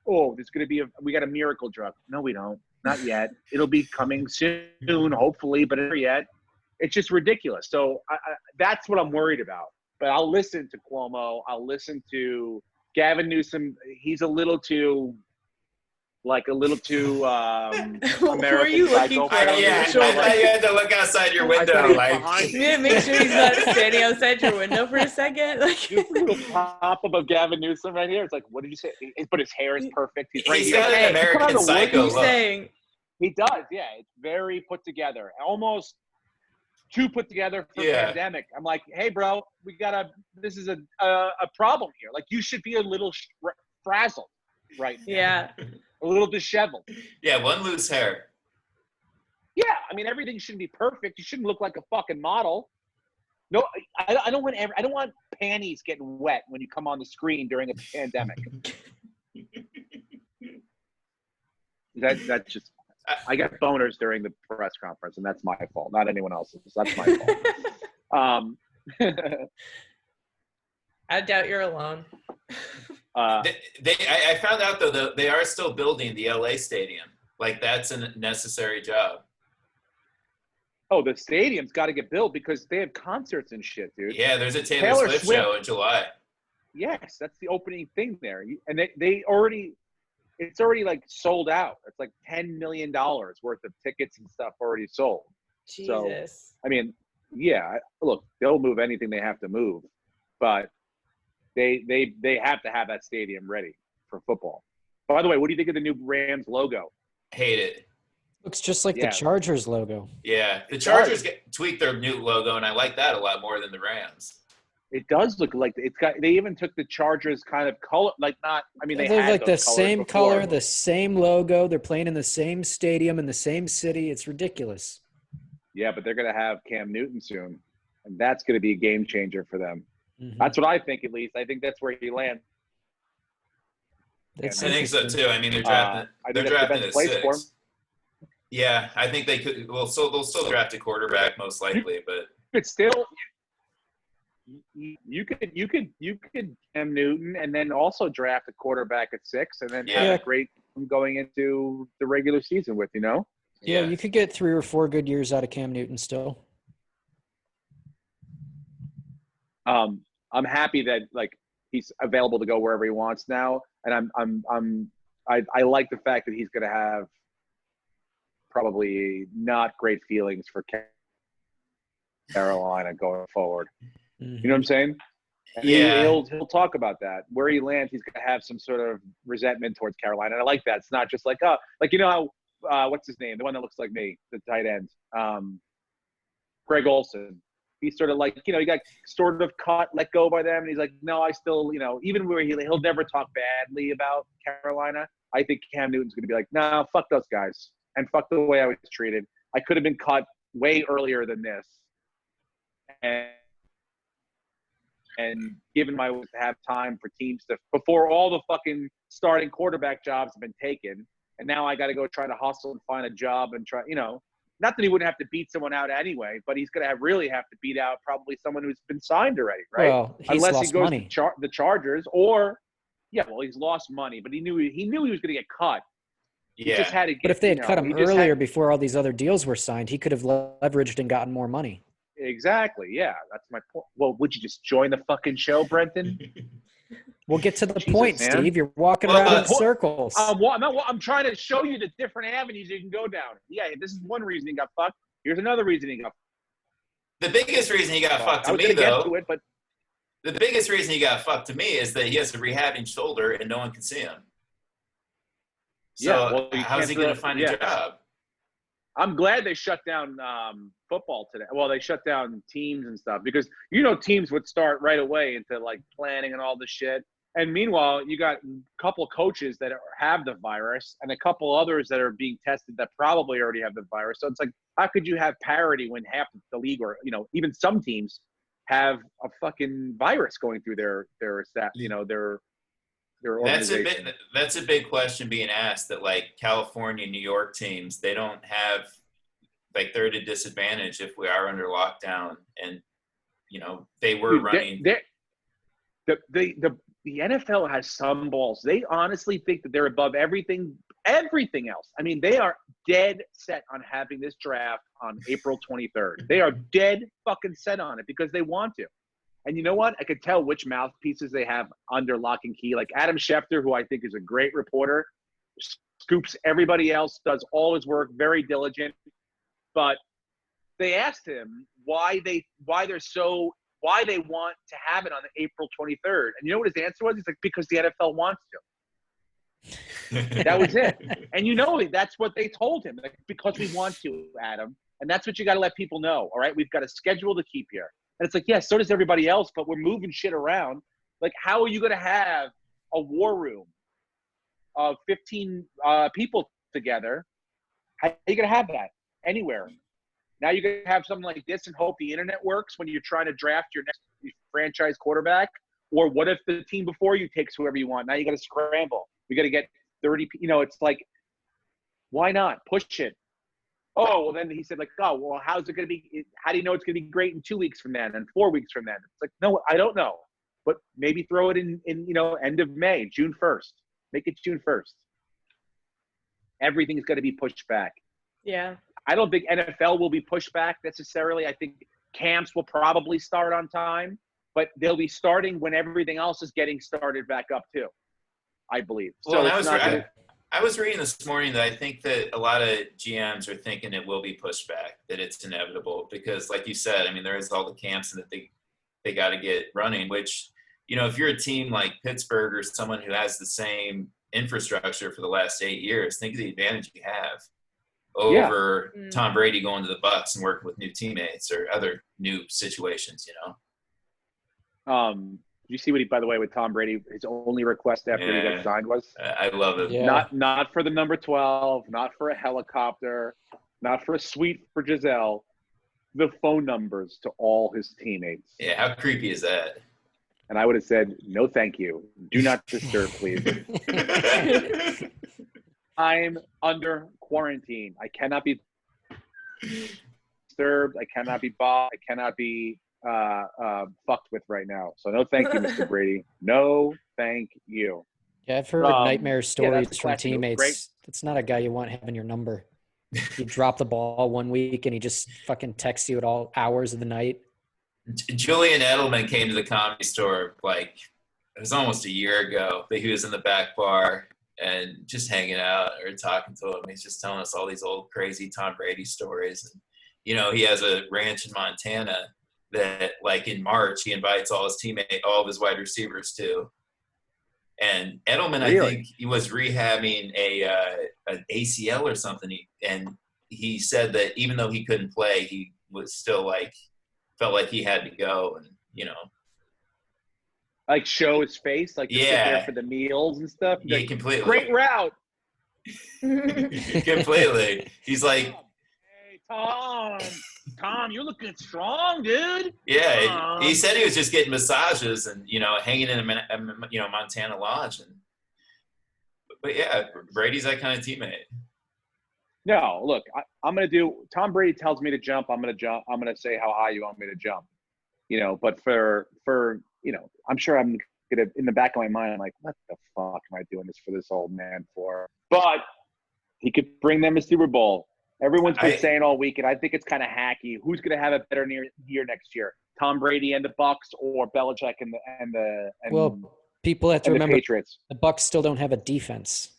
Oh, there's going to be we got a miracle drug. No, we don't. Not yet. It'll be coming soon, hopefully, but not yet. It's just ridiculous. So that's what I'm worried about. But I'll listen to Cuomo. I'll listen to Gavin Newsom. He's a little too American were you Psycho. looking for? I thought you had to look outside your window. Yeah, make sure he's not standing outside your window for a second. Like, you little pop up of Gavin Newsom right here. It's like, what did you say? But his hair is perfect. He's right He's here. got an American Psycho look. Saying? He does, yeah. It's very put together. Almost too put together for pandemic. I'm like, hey, bro, this is a problem here. Like, you should be a little frazzled right now. Yeah. A little disheveled. Yeah, one loose hair. Yeah, I mean, everything shouldn't be perfect. You shouldn't look like a fucking model. No, I don't want panties getting wet when you come on the screen during a pandemic. That's just. I get boners during the press conference, and that's my fault, not anyone else's. That's my fault. I doubt you're alone. I found out, though, that they are still building the LA stadium. Like, that's a necessary job. Oh, the stadium's got to get built because they have concerts and shit, dude. Yeah, there's a Taylor Swift show in July. Yes, that's the opening thing there. And they already – it's already like sold out. It's like $10 million worth of tickets and stuff already sold. Jesus. So, I mean, yeah, look, they'll move anything they have to move, but they have to have that stadium ready for football. By the way, what do you think of the new Rams logo? Hate it. Looks just like the Chargers logo. Yeah, the Chargers tweaked their new logo, and I like that a lot more than the Rams. It does look like it's got. They even took the Chargers kind of color, like not. I mean, they're had like the same before. color, the same logo. They're playing in the same stadium in the same city. It's ridiculous. Yeah, but they're going to have Cam Newton soon, and that's going to be a game changer for them. Mm-hmm. That's what I think, at least. I think that's where he lands. I think so too. I mean, they're drafting. They're drafting a six. Yeah, I think they could. Well, so they'll still draft a quarterback most likely, but still. You could Cam Newton and then also draft a quarterback at 6 and then have a great going into the regular season with, you know? Yeah, you could get 3 or 4 good years out of Cam Newton still. I'm happy that like he's available to go wherever he wants now, and I like the fact that he's going to have probably not great feelings for Carolina going forward. You know what I'm saying? And he'll talk about that. Where he lands, he's going to have some sort of resentment towards Carolina. And I like that. It's not just like, like, you know how, what's his name? The one that looks like me, the tight end. Greg Olson. He's sort of like, you know, he got sort of let go by them. And he's like, no, I still, you know, even where he'll never talk badly about Carolina. I think Cam Newton's going to be like, no, fuck those guys. And fuck the way I was treated. I could have been cut way earlier than this. and given my to have time for teams to before all the fucking starting quarterback jobs have been taken, and now I got to go try to hustle and find a job and try, not that he wouldn't have to beat someone out anyway, but he's going to really have to beat out probably someone who's been signed already, right? Well, unless lost he goes money. to the Chargers, or he's lost money, but he knew he was going to get cut. He just had to get, but if they had cut him earlier before all these other deals were signed, he could have leveraged and gotten more money. Exactly. Yeah, that's my point. Well, would you just join the fucking show, Brenton? We'll get to the point, man. Steve. You're walking around in circles. I'm trying to show you the different avenues you can go down. Yeah, this is one reason he got fucked. Here's another reason he got fucked. The biggest reason he got fucked to me, though, the biggest reason he got fucked to me is that he has a rehabbing shoulder and no one can see him. So how's he going to find a job? I'm glad they shut down football today. Well, they shut down teams and stuff because, teams would start right away into, like, planning and all this shit. And meanwhile, you got a couple of coaches that have the virus and a couple others that are being tested that probably already have the virus. So it's like, how could you have parity when half of the league or, even some teams have a fucking virus going through their staff, their organization? That's a big question being asked that, like, California, New York teams, they don't have, like, they're at a disadvantage if we are under lockdown. And, they were running. The NFL has some balls. They honestly think that they're above everything else. I mean, they are dead set on having this draft on April 23rd. They are dead fucking set on it because they want to. And you know what? I could tell which mouthpieces they have under lock and key. Like Adam Schefter, who I think is a great reporter, scoops everybody else, does all his work, very diligent. But they asked him why they want to have it on April 23rd. And you know what his answer was? He's like, because the NFL wants to. That was it. And that's what they told him. Like, because we want to, Adam. And that's what you got to let people know. All right, we've got a schedule to keep here. And it's like, yeah, so does everybody else, but we're moving shit around. Like, how are you going to have a war room of 15 people together? How are you going to have that anywhere? Now you're going to have something like this and hope the internet works when you're trying to draft your next franchise quarterback? Or what if the team before you takes whoever you want? Now you got to scramble. We got to get 30 – it's like, why not? Push it. Oh, well, then he said, like, oh, well, how's it going to be – how do you know it's going to be great in 2 weeks from then and 4 weeks from then? It's like, no, I don't know. But maybe throw it in end of May, June 1st. Make it June 1st. Everything's going to be pushed back. Yeah. I don't think NFL will be pushed back necessarily. I think camps will probably start on time, but they'll be starting when everything else is getting started back up too, I believe. Well, I was reading this morning that I think that a lot of GMs are thinking it will be pushed back, that it's inevitable because, like you said, I mean, there is all the camps and that they got to get running, which, if you're a team like Pittsburgh or someone who has the same infrastructure for the last 8 years, think of the advantage you have over Tom Brady going to the Bucs and working with new teammates or other new situations, Did you see what by the way, with Tom Brady, his only request after he got signed was? I love it. Yeah. Not for the number 12, not for a helicopter, not for a suite for Giselle, the phone numbers to all his teammates. Yeah, how creepy is that? And I would have said, no, thank you. Do not disturb, please. I'm under quarantine. I cannot be disturbed. I cannot be bothered. I cannot be fucked with right now. So no thank you, Mr. Brady. No thank you. Yeah, I've heard nightmare stories from teammates. It's not a guy you want having your number. You drop the ball one week and he just fucking texts you at all hours of the night. Julian Edelman came to the Comedy Store, like, it was almost a year ago, but he was in the back bar and just hanging out or talking to him. He's just telling us all these old crazy Tom Brady stories. And, he has a ranch in Montana that, like, in March, he invites all of his wide receivers to. And Edelman, really? I think he was rehabbing an ACL or something. And he said that even though he couldn't play, he was still, felt like he had to go and, like show his face, like sit there for the meals and stuff. Yeah, like, completely. Great route. Completely. He's like, hey, Tom, you're looking strong, dude. Yeah, he said he was just getting massages and, hanging in a Montana lodge. But yeah, Brady's that kind of teammate. No, look, I'm going to do – Tom Brady tells me to jump. I'm going to jump. I'm going to say how high you want me to jump. But for I'm sure I'm going to – in the back of my mind, I'm like, what the fuck am I doing this for this old man for? But he could bring them a Super Bowl. Everyone's been saying all week, and I think it's kind of hacky. Who's going to have a better year next year? Tom Brady and the Bucs, or Belichick and the people have to remember the Patriots. The Bucs still don't have a defense.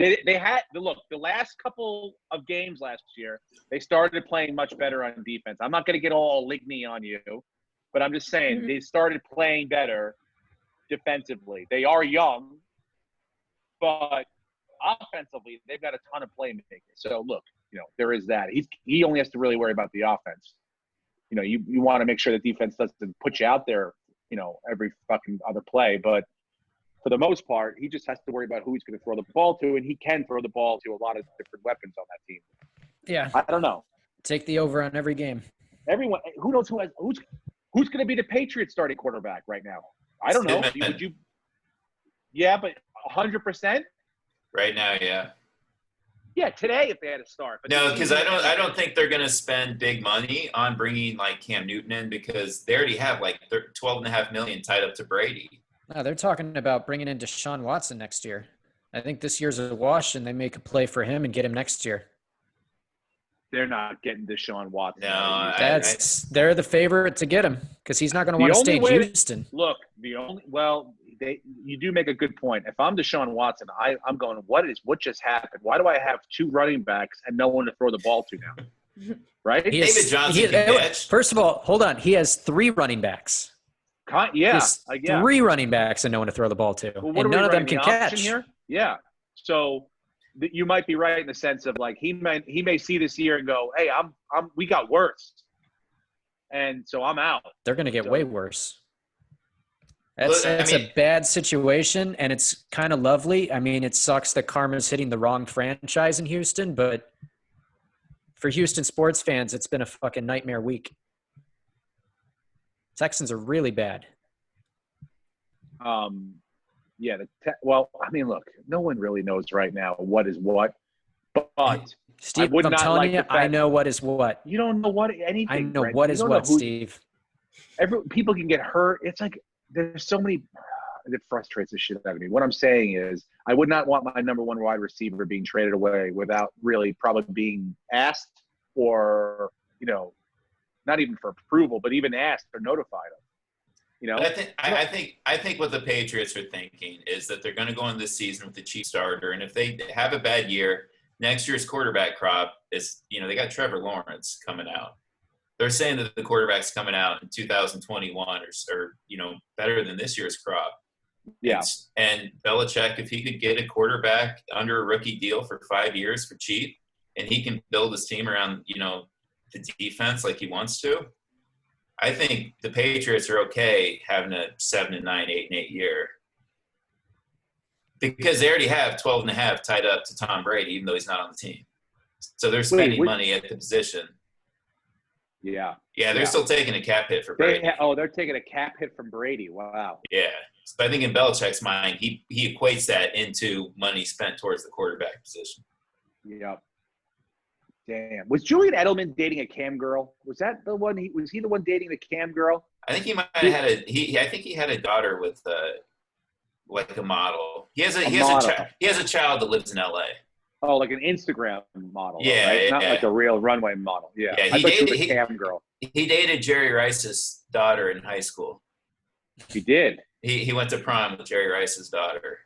They had the last couple of games last year, they started playing much better on defense. I'm not going to get all Ligny on you, but I'm just saying they started playing better defensively. They are young, but offensively they've got a ton of playmakers. So look, there is that. He only has to really worry about the offense. You want to make sure the defense doesn't put you out there, every fucking other play, but for the most part, he just has to worry about who he's going to throw the ball to, and he can throw the ball to a lot of different weapons on that team. Yeah. I don't know. Take the over on every game. Everyone, who knows who's going to be the Patriots starting quarterback right now? I don't know. Would you? Yeah, but 100%? Right now, yeah. Yeah, today if they had to start. But no, because I don't think they're going to spend big money on bringing like Cam Newton in, because they already have like $12.5 million tied up to Brady. No, they're talking about bringing in Deshaun Watson next year. I think this year's a wash, and they make a play for him and get him next year. They're not getting Deshaun Watson. No, they're the favorite to get him because he's not going to want to stay in Houston. You do make a good point. If I'm Deshaun Watson, I'm going, what just happened? Why do I have two running backs and no one to throw the ball to now? Right? David Johnson can catch. First of all, hold on. He has three running backs. Yeah. Three running backs and no one to throw the ball to. Well, and none of them can catch. Here? Yeah. So you might be right in the sense of like he may see this year and go, hey, we got worse. And so I'm out. They're going to get way worse. That's a bad situation, and it's kind of lovely. I mean, it sucks that karma's hitting the wrong franchise in Houston, but for Houston sports fans, it's been a fucking nightmare week. Texans are really bad. Look, no one really knows right now what is what, but Steve, I'm telling you, I know what is what. You don't know anything. I know what is what, Steve. People can get hurt. It's like there's so many. It frustrates the shit out of me. What I'm saying is, I would not want my number one wide receiver being traded away without really probably being asked or, not even for approval, but even asked or notified of. I think what the Patriots are thinking is that they're going to go into this season with the chief starter, and if they have a bad year, next year's quarterback crop is, they got Trevor Lawrence coming out. They're saying that the quarterback's coming out in 2021 or better than this year's crop. Yeah. And Belichick, if he could get a quarterback under a rookie deal for 5 years for cheap, and he can build his team around, the defense like he wants to, I think the Patriots are okay having a 7-9, 8-8 year, because they already have 12.5 tied up to Tom Brady, even though he's not on the team. So they're spending money at the position. Yeah. Yeah, they're still taking a cap hit for Brady. They're taking a cap hit from Brady. Wow. Yeah. So I think in Belichick's mind, he equates that into money spent towards the quarterback position. Yep. Damn. Was Julian Edelman dating a cam girl? Was that the one? Was he the one dating the cam girl? I think he might have had I think he had a daughter with like a model. He has a child that lives in LA. Oh, like an Instagram model. Yeah, right? Not like a real runway model. Yeah. He dated a cam girl. He dated Jerry Rice's daughter in high school. He did. He went to prom with Jerry Rice's daughter.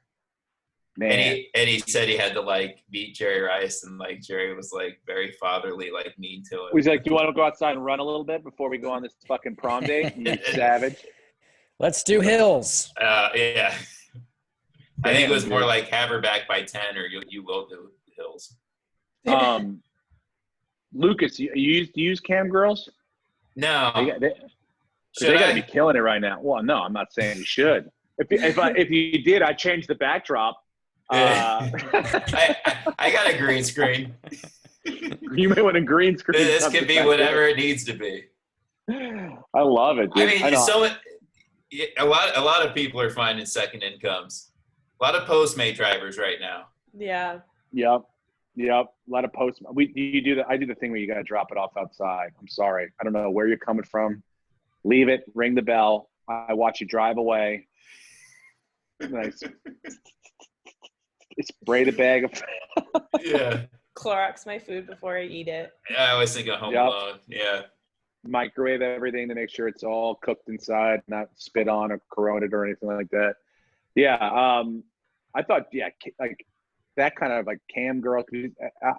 Man. And he said he had to beat Jerry Rice, and Jerry was very fatherly, mean to him. He's like, "Do you want to go outside and run a little bit before we go on this fucking prom date? You savage." Let's do hills. Yeah. I think it was more like have her back by 10, or you will do hills. Lucas, you use cam girls? No. They got to be killing it right now. Well, no, I'm not saying you should. If you did, I'd change the backdrop. I got a green screen. You may want to green screen. This could be whatever it needs to be. I love it, dude. I mean, a lot of people are finding second incomes. A lot of Postmate drivers right now. Yeah. Yep. A lot of posts. I do the thing where you got to drop it off outside. I'm sorry. I don't know where you're coming from. Leave it. Ring the bell. I watch you drive away. Nice. Spray the bag of. Yeah. Clorox my food before I eat it. Yeah, I always think of Home Alone. Yeah. Microwave everything to make sure it's all cooked inside, not spit on or corroded or anything like that. Yeah. I thought, like that kind of like cam girl.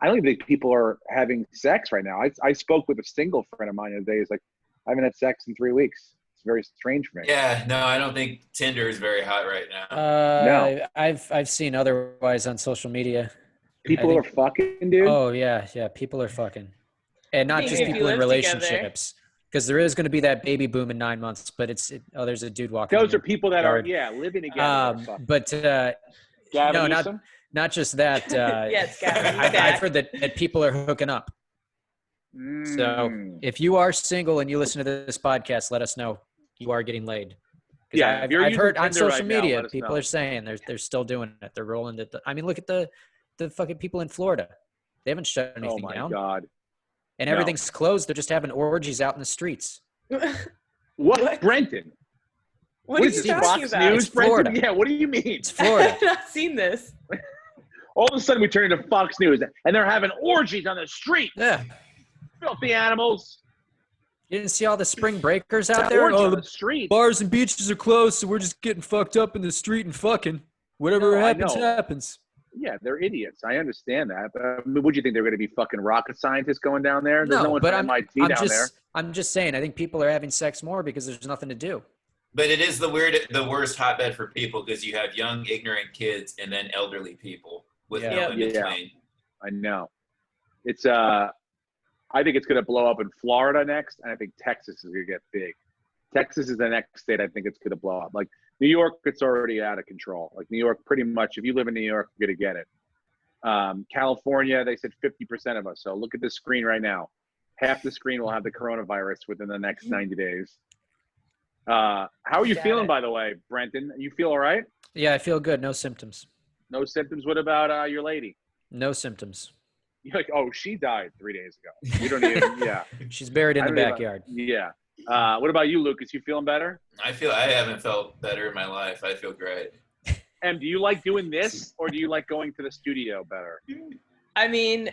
I don't even think people are having sex right now. I spoke with a single friend of mine the other day. He's like, I haven't had sex in 3 weeks. It's very strange for me. Yeah. No, I don't think Tinder is very hot right now. No. I've seen otherwise on social media. People are fucking, dude. Oh yeah. People are fucking. And not just people in relationships, because there is going to be that baby boom in 9 months. But there's a dude walking. Those are people that are living together. But no, not just that. Yes, Gavin. I've heard that people are hooking up. So if you are single and you listen to this podcast, let us know you are getting laid. Yeah, I've heard on social media people are saying they're still doing it. They're rolling it. I mean, look at the fucking people in Florida. They haven't shut anything down. Oh my God. And everything's closed. They're just having orgies out in the streets. What? Brenton? What are you talking about? News, Florida. Brenton? Yeah, what do you mean? It's Florida. I've not seen this. All of a sudden we turn into Fox News and they're having orgies on the street. Yeah. Filthy animals. You didn't see all the spring breakers out there? Oh, the street. Bars and beaches are closed, so we're just getting fucked up in the street and fucking. Whatever happens. Yeah, they're idiots. I understand that. But would you think they're going to be fucking rocket scientists going down there? There's no one from MIT down there. I'm just saying, I think people are having sex more because there's nothing to do. But it is the worst hotbed for people because you have young, ignorant kids and then elderly people with no in between. I know. It's I think it's going to blow up in Florida next, and I think Texas is going to get big. Texas is the next state I think it's going to blow up. Like New York, it's already out of control. Like New York, pretty much, if you live in New York, you're going to get it. California, they said 50% of us. So look at this screen right now. Half the screen will have the coronavirus within the next 90 days. How are you feeling, by the way, Brenton? You feel all right? Yeah, I feel good. No symptoms. No symptoms? What about your lady? No symptoms. You're like, oh, she died 3 days ago. You don't even, yeah. She's buried in the backyard. Yeah. What about you, Lucas? You feeling better? I haven't felt better in my life. I feel great. Em, do you like doing this or do you like going to the studio better? I mean,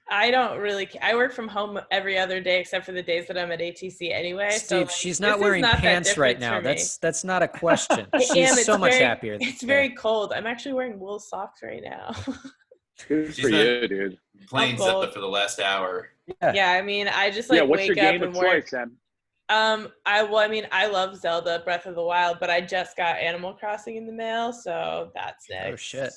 I don't really. I work from home every other day except for the days that I'm at ATC anyway. Steve, so like, she's not wearing pants right now. That's not a question. She's so much happier. It's very cold. I'm actually wearing wool socks right now. Good for you, dude. Playing Zelda for the last hour. Yeah, I mean, I just like what's wake your game up and of work. choice, Em? I love Zelda Breath of the Wild, but I just got Animal Crossing in the mail, so that's next. Oh shit.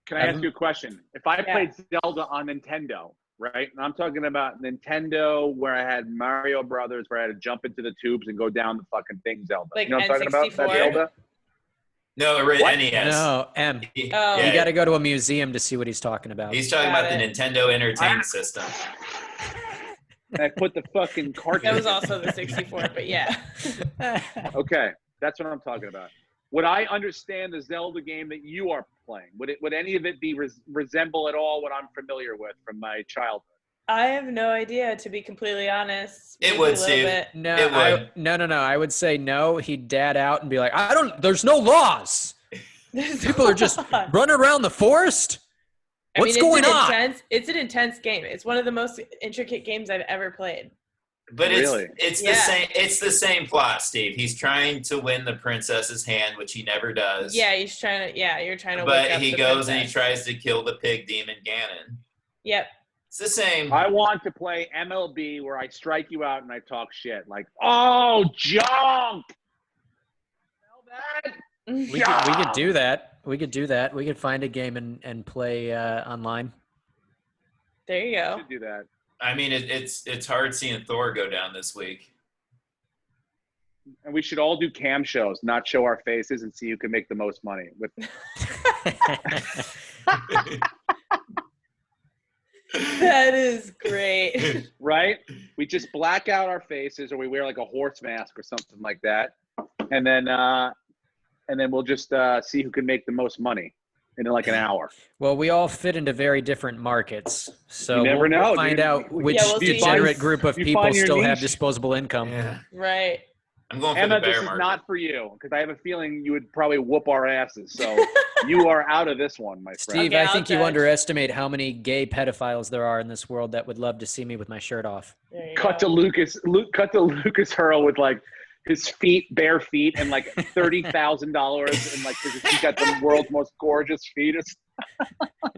Can I ask you a question? If I played Zelda on Nintendo, right? And I'm talking about Nintendo where I had Mario Brothers where I had to jump into the tubes and go down the fucking thing Zelda. Like you know what I'm talking about? That N64? Zelda? No, NES. No, M. You got to go to a museum to see what he's talking about. He's talking about the Nintendo Entertainment System. I put the fucking cartridge. That was also the 64, but yeah. Okay, that's what I'm talking about. Would I understand the Zelda game that you are playing? Would any of it be resemble at all what I'm familiar with from my childhood? I have no idea, to be completely honest. It would, Steve. No, it would. No. I would say no. He'd dad out and be like, there's no laws. People are just running around the forest. What's going on? It's an intense game. It's one of the most intricate games I've ever played. But it's the same plot, Steve. He's trying to win the princess's hand, which he never does. Yeah, you're trying to. But he goes and he tries to kill the pig demon Ganon. Yep. It's the same. I want to play MLB where I strike you out and I talk shit. Like, oh, junk! Smell that? We could do that. We could find a game and play online. There you go. We should do that. I mean, it's hard seeing Thor go down this week. And we should all do cam shows, not show our faces, and see who can make the most money. That is great. Right? We just black out our faces, or we wear like a horse mask or something like that, and then we'll just see who can make the most money in like an hour. Well, we all fit into very different markets, so You never know, we'll find dude. out which Yeah, we'll see. degenerate group of You people find your still have niche. disposable income. Yeah. Right. I'm going for Emma, the bear this is market. not for you, because I have a feeling you would probably whoop our asses. So you are out of this one, my friend. Steve, Okay, I I'll think you judge. underestimate how many gay pedophiles there are in this world that would love to see me with my shirt off. There you Cut go. to Lucas Hurl with like his bare feet, and like $30,000, and like he's got the world's most gorgeous feet.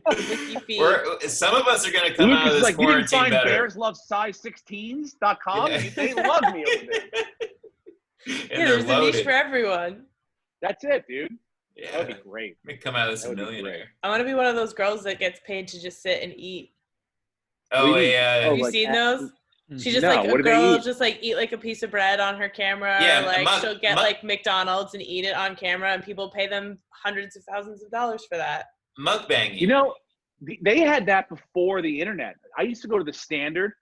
Licky feet. Some of us are going to come out of Lucas this is like, you didn't quarantine find better. bears love size16s.com. Yeah. They love me over there. And Yeah, they're there's a niche loaded. for everyone. That's it, dude. Yeah. That would be great. Let me come out of this That a would be millionaire. I want to be one of those girls that gets paid to just sit and eat. Oh, What do you mean? yeah. Oh, Have you like seen those? She just No, like what a do they girl eat? just like eat like a piece of bread on her camera. Yeah, or, like she'll get mu- like McDonald's and eat it on camera, and people pay them hundreds of thousands of dollars for that. Mukbanging. You know, they had that before the internet. I used to go to the Standard,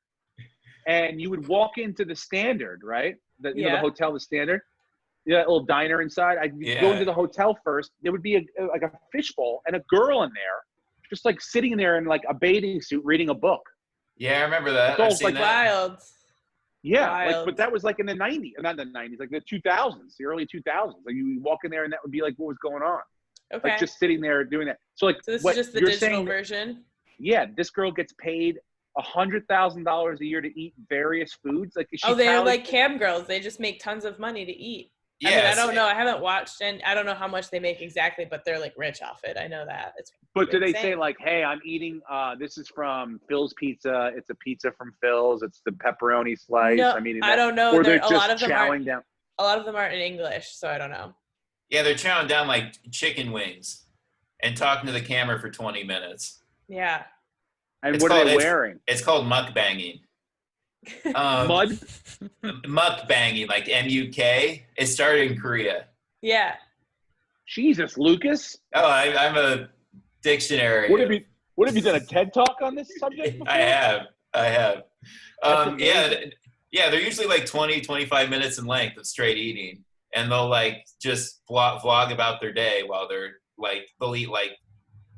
and you would walk into the Standard, right? The Yeah. hotel, the Standard. Yeah, that little diner inside. I'd go into the hotel first. There would be like a fishbowl and a girl in there, just like sitting there in like a bathing suit reading a book. Yeah, I remember that. It's I've almost seen like that. Wild. Yeah, Wild. but that was like in the 90s, not the 90s, like the 2000s, the early 2000s. Like you walk in there and that would be like what was going on. Okay. Like just sitting there doing that. So like So this what is just the you're digital saying, version. yeah, this girl gets paid $100,000 a year to eat various foods. Like, is she Oh, they're probably- like cam girls. They just make tons of money to eat. I mean, Yes. I don't know. I haven't watched, and I don't know how much they make exactly, but they're like rich off it. I know that. It's But do they say insane. like, hey, I'm eating, this is from Phil's Pizza. It's a pizza from Phil's. It's the pepperoni slice. No, I'm eating I that. don't know. Or they're A lot just of them chowing aren't. down. A lot of them aren't in English, so I don't know. Yeah, they're chowing down like chicken wings and talking to the camera for 20 minutes. Yeah. And It's what are they called- wearing? It's called mukbanging. Mud? Mukbanging, like M-U-K. It started in Korea. Yeah. Jesus, Lucas. Oh, I'm a dictionary. What have you done, a TED Talk on this subject before? I have. That's amazing. Yeah, they're usually like 20, 25 minutes in length of straight eating. And they'll like just vlog about their day while they'll eat like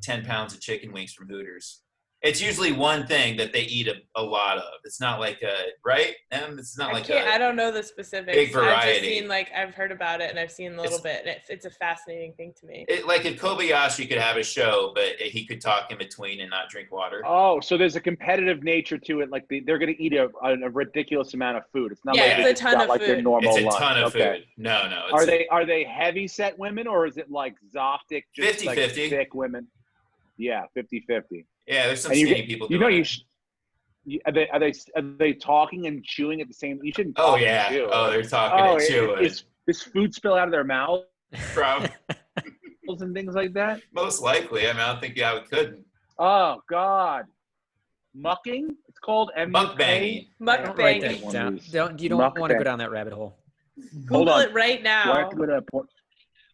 10 pounds of chicken wings from Hooters. It's usually one thing that they eat a lot of. It's not like right? It's not like I don't know the specifics. big I've just variety. seen I've heard about it and I've seen a little bit, and it's a fascinating thing to me. like if Kobayashi could have a show, but he could talk in between and not drink water. Oh, so there's a competitive nature to it. Like they're going to eat a ridiculous amount of food. It's not Yeah, like it's they a just ton got of like their food. normal It's a lunch. ton of Okay. food. No. Are they heavy set women, or is it like Zoptic, just 50-50. like thick women? Yeah, 50-50. Yeah, there's some And skinny people you doing know, it. are they talking and chewing at the same? You shouldn't. Oh talk yeah. and chew. Oh, they're talking and chewing. Is food spill out of their mouths From and things like that? most likely. I mean, I don't think I couldn't. Oh God, mucking. It's called Mukbanging. Don't write that Mukbanging. one, Down. Luce. You don't want to Mukbang. go down that rabbit hole. Hold Google on. it right Do I have now. to go to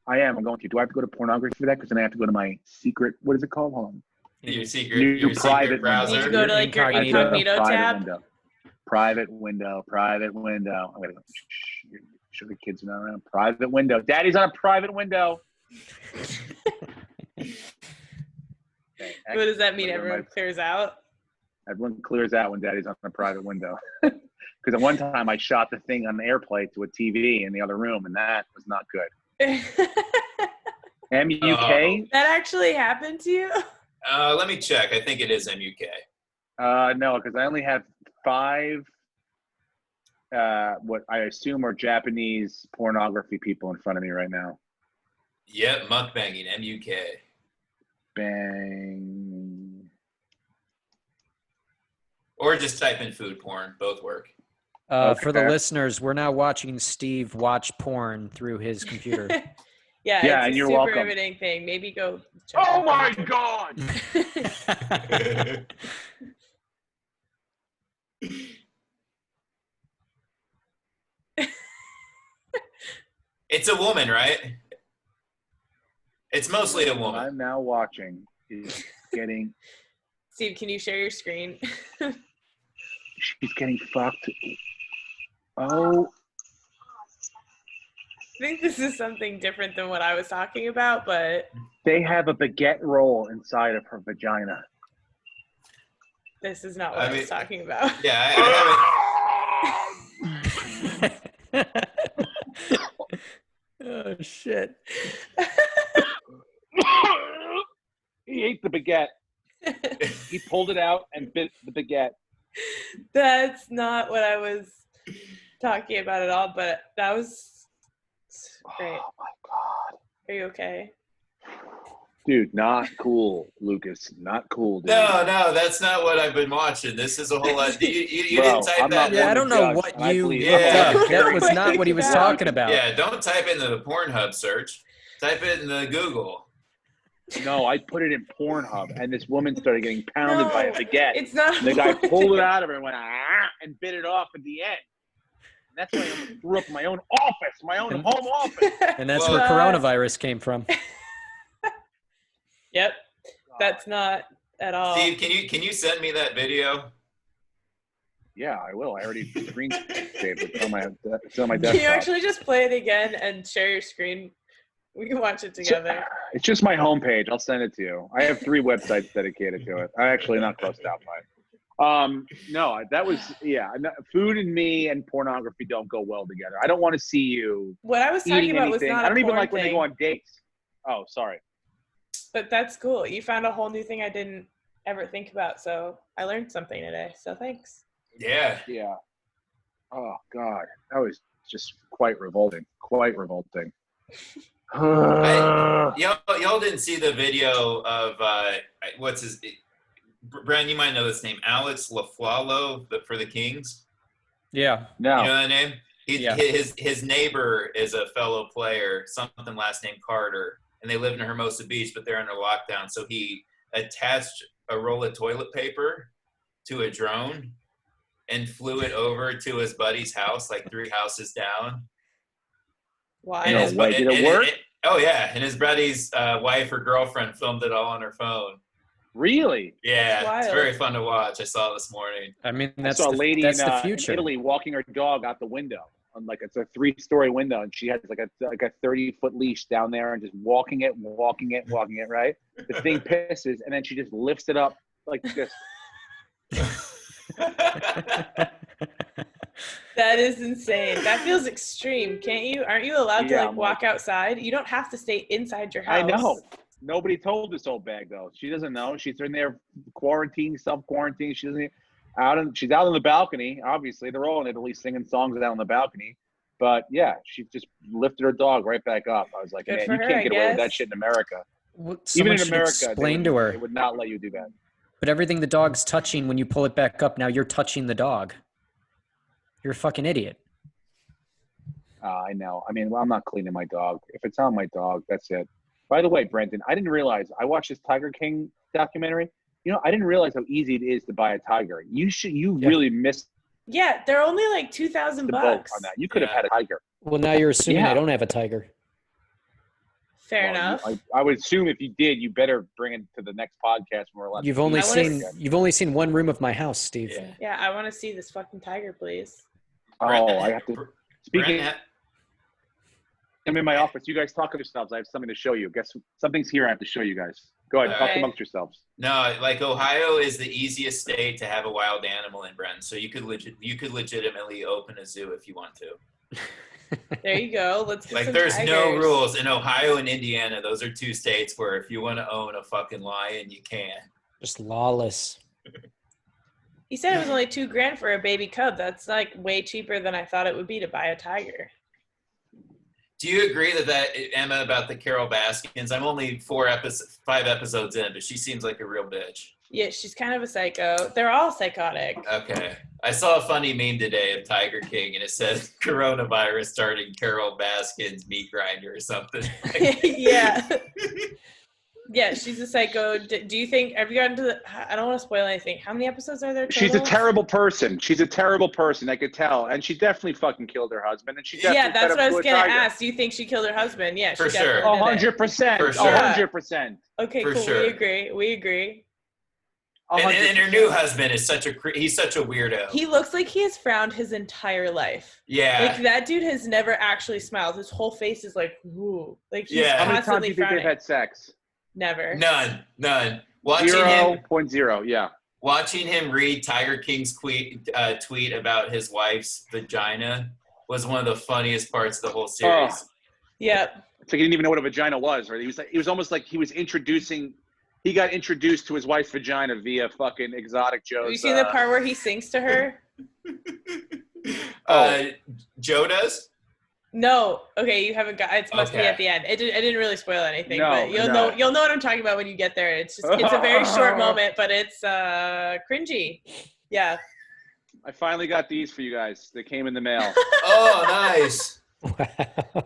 I am. I'm going to. Do I have to go to pornography for that? Because then I have to go to my secret. What is it called? Hold on. Your secret, New your private secret browser. You need to go to like your Incognito. incognito Private tab. window. Private window. I'm gonna go. Sure, the kids are not around. Private window. Daddy's on a private window. Okay, What does that mean? Whatever Everyone clears out? Everyone clears out when Daddy's on a private window. Because at one time I shot the thing on the airplay to a TV in the other room, and that was not good. MUK? That actually happened to you? Let me check. I think it is MUK. No, because I only have 5 what I assume are Japanese pornography people in front of me right now. Yep, mukbanging, MUK. Bang. Or just type in food porn. Both work. For the Okay. listeners, we're now watching Steve watch porn through his computer. Yeah, Yeah, it's and a you're super welcome. riveting thing. Maybe go check Oh it my out. God! It's a woman, right? It's mostly a What woman. I'm now watching is getting Steve, can you share your screen? She's getting fucked. Oh. I think this is something different than what I was talking about, but They have a baguette roll inside of her vagina. this is not what I was talking about. Yeah, I Oh shit. He ate the baguette. He pulled it out and bit the baguette. That's not what I was talking about at all, but that was great. Oh my god. Are you okay? Dude, not cool, Lucas. Not cool, dude. No, that's not what I've been watching. This is a whole lot. You Bro, didn't type I'm that. not Yeah, I one don't to know judge, what and I you believe- looked Yeah. up. That was not what he was talking about. Yeah, don't type it into the Pornhub search. Type it in the Google. No, I put it in Pornhub, and this woman started getting pounded by a baguette. It's not. And the guy pulled it out of her and went, and bit it off at the end. And that's why I almost threw up in my own office, my own home office. And that's Well, where coronavirus came from. Yep, that's not at all. Steve, can you send me that video? Yeah, I will. I already screen saved it. It's on my Can you desktop. actually just play it again and share your screen? We can watch it together. It's just my homepage. I'll send it to you. I have 3 websites dedicated to it. I'm actually not grossed out by it. No, that was, food and me and pornography don't go well together. I don't want to see you What I was talking eating about was anything. not I don't a even porn like when they thing, go on dates. Oh, sorry. but that's cool. You found a whole new thing I didn't ever think about, so I learned something today. So thanks. Yeah. Yeah. Oh, God. That was just quite revolting. Quite revolting. Y'all didn't see the video of what's his Brenton, you might know this name, Alex Laflalo for the Kings. Yeah. No. You know that name? Yeah. His neighbor is a fellow player, something last name Carter, and they live in Hermosa Beach, but they're under lockdown. So he attached a roll of toilet paper to a drone and flew it over to his buddy's house, like 3 houses down. Why? And No his, way. Did it work? Oh yeah, and his buddy's wife or girlfriend filmed it all on her phone. Really? Yeah, That's it's wild. very fun to watch. I saw it this morning. I mean, I that's saw a lady that's in, the in future. Italy walking her dog out the window. On it's a 3-story window, and she has like a 30-foot leash down there, and just walking it, right? The thing pisses, and then she just lifts it up like this. That is insane. That feels extreme. Aren't you allowed to Yeah, walk outside? You don't have to stay inside your house. I know. Nobody told this old bag though. She doesn't know. She's in there quarantined, self-quarantined. She doesn't she's out on the balcony. Obviously, they're all in Italy singing songs out on the balcony. But yeah, she just lifted her dog right back up. I was like, Good man, for you her, can't I get away with that guess. shit in America. Well, Even someone in should America, explain to her. they would not let you do that. But everything the dog's touching, when you pull it back up, now you're touching the dog. You're a fucking idiot. I know. I mean, well, I'm not cleaning my dog. If it's on my dog, that's it. By the way, Brenton, I didn't realize I watched this Tiger King documentary. You know, I didn't realize how easy it is to buy a tiger. You really missed Yeah, they're only like $2,000 the boat on that. You could have had a tiger. Well, now you're assuming Yeah. I don't have a tiger. Fair Well, enough. I would assume if you did, you better bring it to the next podcast when we're allowed. You've to only eat seen again. you've only seen one room of my house, Steve. Yeah. Yeah, I want to see this fucking tiger, please. Oh, I have to. Speaking, Brent, I'm in my office. You guys talk to yourselves. I have something to show you. Guess something's here. I have to show you guys. Go ahead, talk Okay. amongst yourselves. no, like Ohio is the easiest state to have a wild animal in, Brent. So you could legitimately open a zoo if you want to. There you go. Let's get Like some there's no tigers. rules in Ohio and Indiana. Those are 2 states where if you want to own a fucking lion, you can. Just lawless. He said it was only $2,000 for a baby cub. That's like way cheaper than I thought it would be to buy a tiger. Do you agree that Emma about the Carol Baskins? I'm only 5 episodes in, but she seems like a real bitch. Yeah, she's kind of a psycho. They're all psychotic. Okay. I saw a funny meme today of Tiger King, and it said coronavirus starting Carol Baskins meat grinder or something. Yeah. Yeah, she's a psycho. Do you think, have you gotten to I don't want to spoil anything. How many episodes are there total? She's a terrible person. She's a terrible person. I could tell, and she definitely fucking killed her husband. And she definitely Yeah, that's fed what up I to was a going to tiger. ask. Do you think she killed her husband? Yeah, For she sure. definitely did it. 100%. For sure. 100%. Okay, For cool. sure. We agree. And her new husband is he's such a weirdo. He looks like he has frowned his entire life. Yeah. Like that dude has never actually smiled. His whole face is like, ooh. Like he's How many times do constantly you think frowning. they've had sex? Never. None. Watching 0.0, yeah. Watching him read Tiger King's tweet about his wife's vagina was one of the funniest parts of the whole series. Oh. Yep. It's like he didn't even know what a vagina was, right? He was almost like he got introduced to his wife's vagina via fucking Exotic Joe's. Have you seen the part where he sings to her? Joe does? No. Okay, you haven't got. It must be at the end. I didn't really spoil anything, but you'll know what I'm talking about when you get there. It's a very short moment, but it's cringy. Yeah. I finally got these for you guys. They came in the mail. Oh, nice.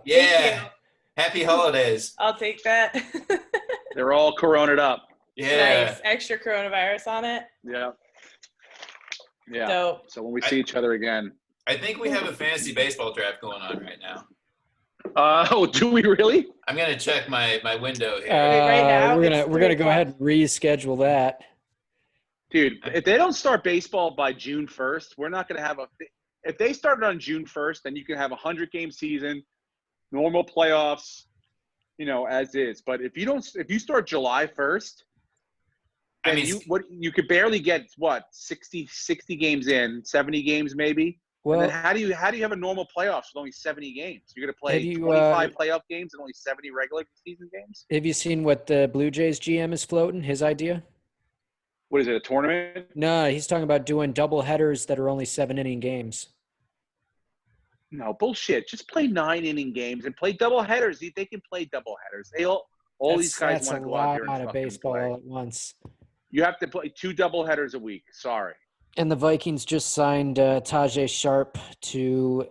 Yeah. Happy holidays. I'll take that. They're all coroned up. Yeah. Nice. Extra coronavirus on it. Yeah. Yeah. Dope. So when we see each other again. I think we have a fantasy baseball draft going on right now. Do we really? I'm gonna check my window here. Right now, we're gonna go ahead and reschedule that. Dude, if they don't start baseball by June 1st, we're not gonna have if they started on June 1st, then you can have a 100-game season, normal playoffs, as is. But if you start July 1st, then you could barely get 60 games in, 70 games maybe. Well, and then how do you have a normal playoffs with only 70 games? You're gonna play 25 playoff games and only 70 regular season games? Have you seen what the Blue Jays GM is floating? His idea? What is it? A tournament? No, he's talking about doing double headers that are only 7-inning games. No, bullshit. Just play 9-inning games and play double headers. They can play double headers. These guys want to go out here and that's a lot of baseball play. all at once. You have to play 2 double headers a week. Sorry. And the Vikings just signed Tajay Sharp to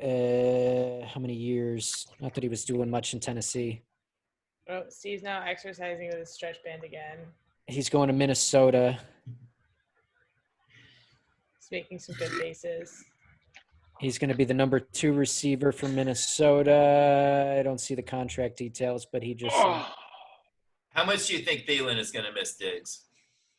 how many years? Not that he was doing much in Tennessee. Oh, Steve's now exercising with his stretch band again. He's going to Minnesota. He's making some good faces. He's going to be the number 2 receiver for Minnesota. I don't see the contract details, but he just. How much do you think Thielen is going to miss Diggs?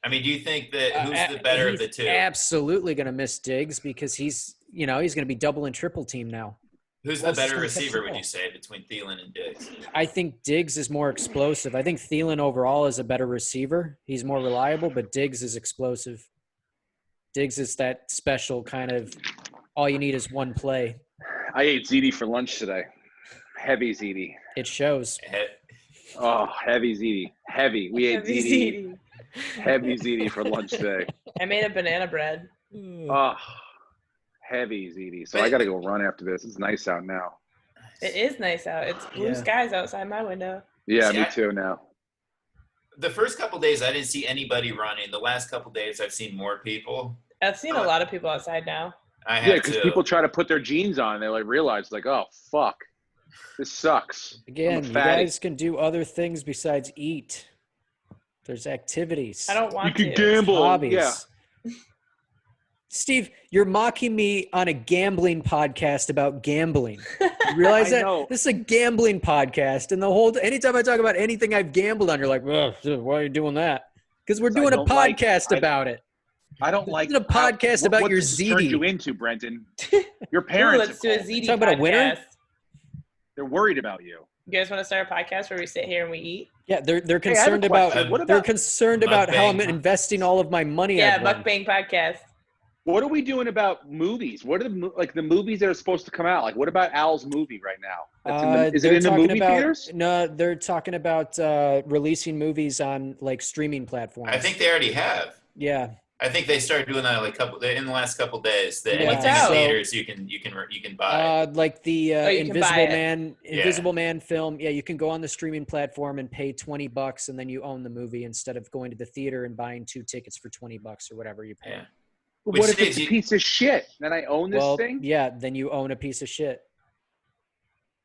I mean, do you think that who's the better of the two? Absolutely going to miss Diggs because he's going to be double and triple team now. Who's the better receiver, would you say, between Thielen and Diggs? I think Diggs is more explosive. I think Thielen overall is a better receiver. He's more reliable, but Diggs is explosive. Diggs is that special kind of all you need is one play. I ate ziti for lunch today. Heavy ziti. It shows. Oh, heavy ziti. Heavy. We ate ziti. Heavy ziti for lunch today. I made a banana bread. Oh, heavy ziti. So I got to go run after this. It's nice out now. It is nice out. It's blue skies outside my window. Yeah, me too now. The first couple days, I didn't see anybody running. The last couple days, I've seen more people. I've seen a lot of people outside now. Because people try to put their jeans on. They realize oh, fuck. This sucks. Again, you guys can do other things besides eat. There's activities. I don't want to. You can gamble. Hobbies. Yeah. Steve, you're mocking me on a gambling podcast about gambling. You realize that? Know. This is a gambling podcast. And anytime I talk about anything I've gambled on, you're like, why are you doing that? Because we're doing a podcast about it. I don't like a podcast about your ZD. What turned you into, Brenton? Your parents. Let's do a ZD talk about a winner? They're worried about you. You guys want to start a podcast where we sit here and we eat? Yeah, they're concerned about they're concerned about how I'm investing all of my money. Yeah, mukbang podcast. What are we doing about movies? What are the movies that are supposed to come out? What about Al's movie right now? Is it in the movie theaters? No, they're talking about releasing movies on streaming platforms. I think they already have. Yeah. I think they started doing that in the last couple days. Anything in theaters you can buy. Like the Invisible Man Man film. Yeah, you can go on the streaming platform and pay $20, and then you own the movie instead of going to the theater and buying 2 tickets for $20 or whatever you pay. Yeah. What if it's a piece of shit? Then I own this thing? Yeah, then you own a piece of shit.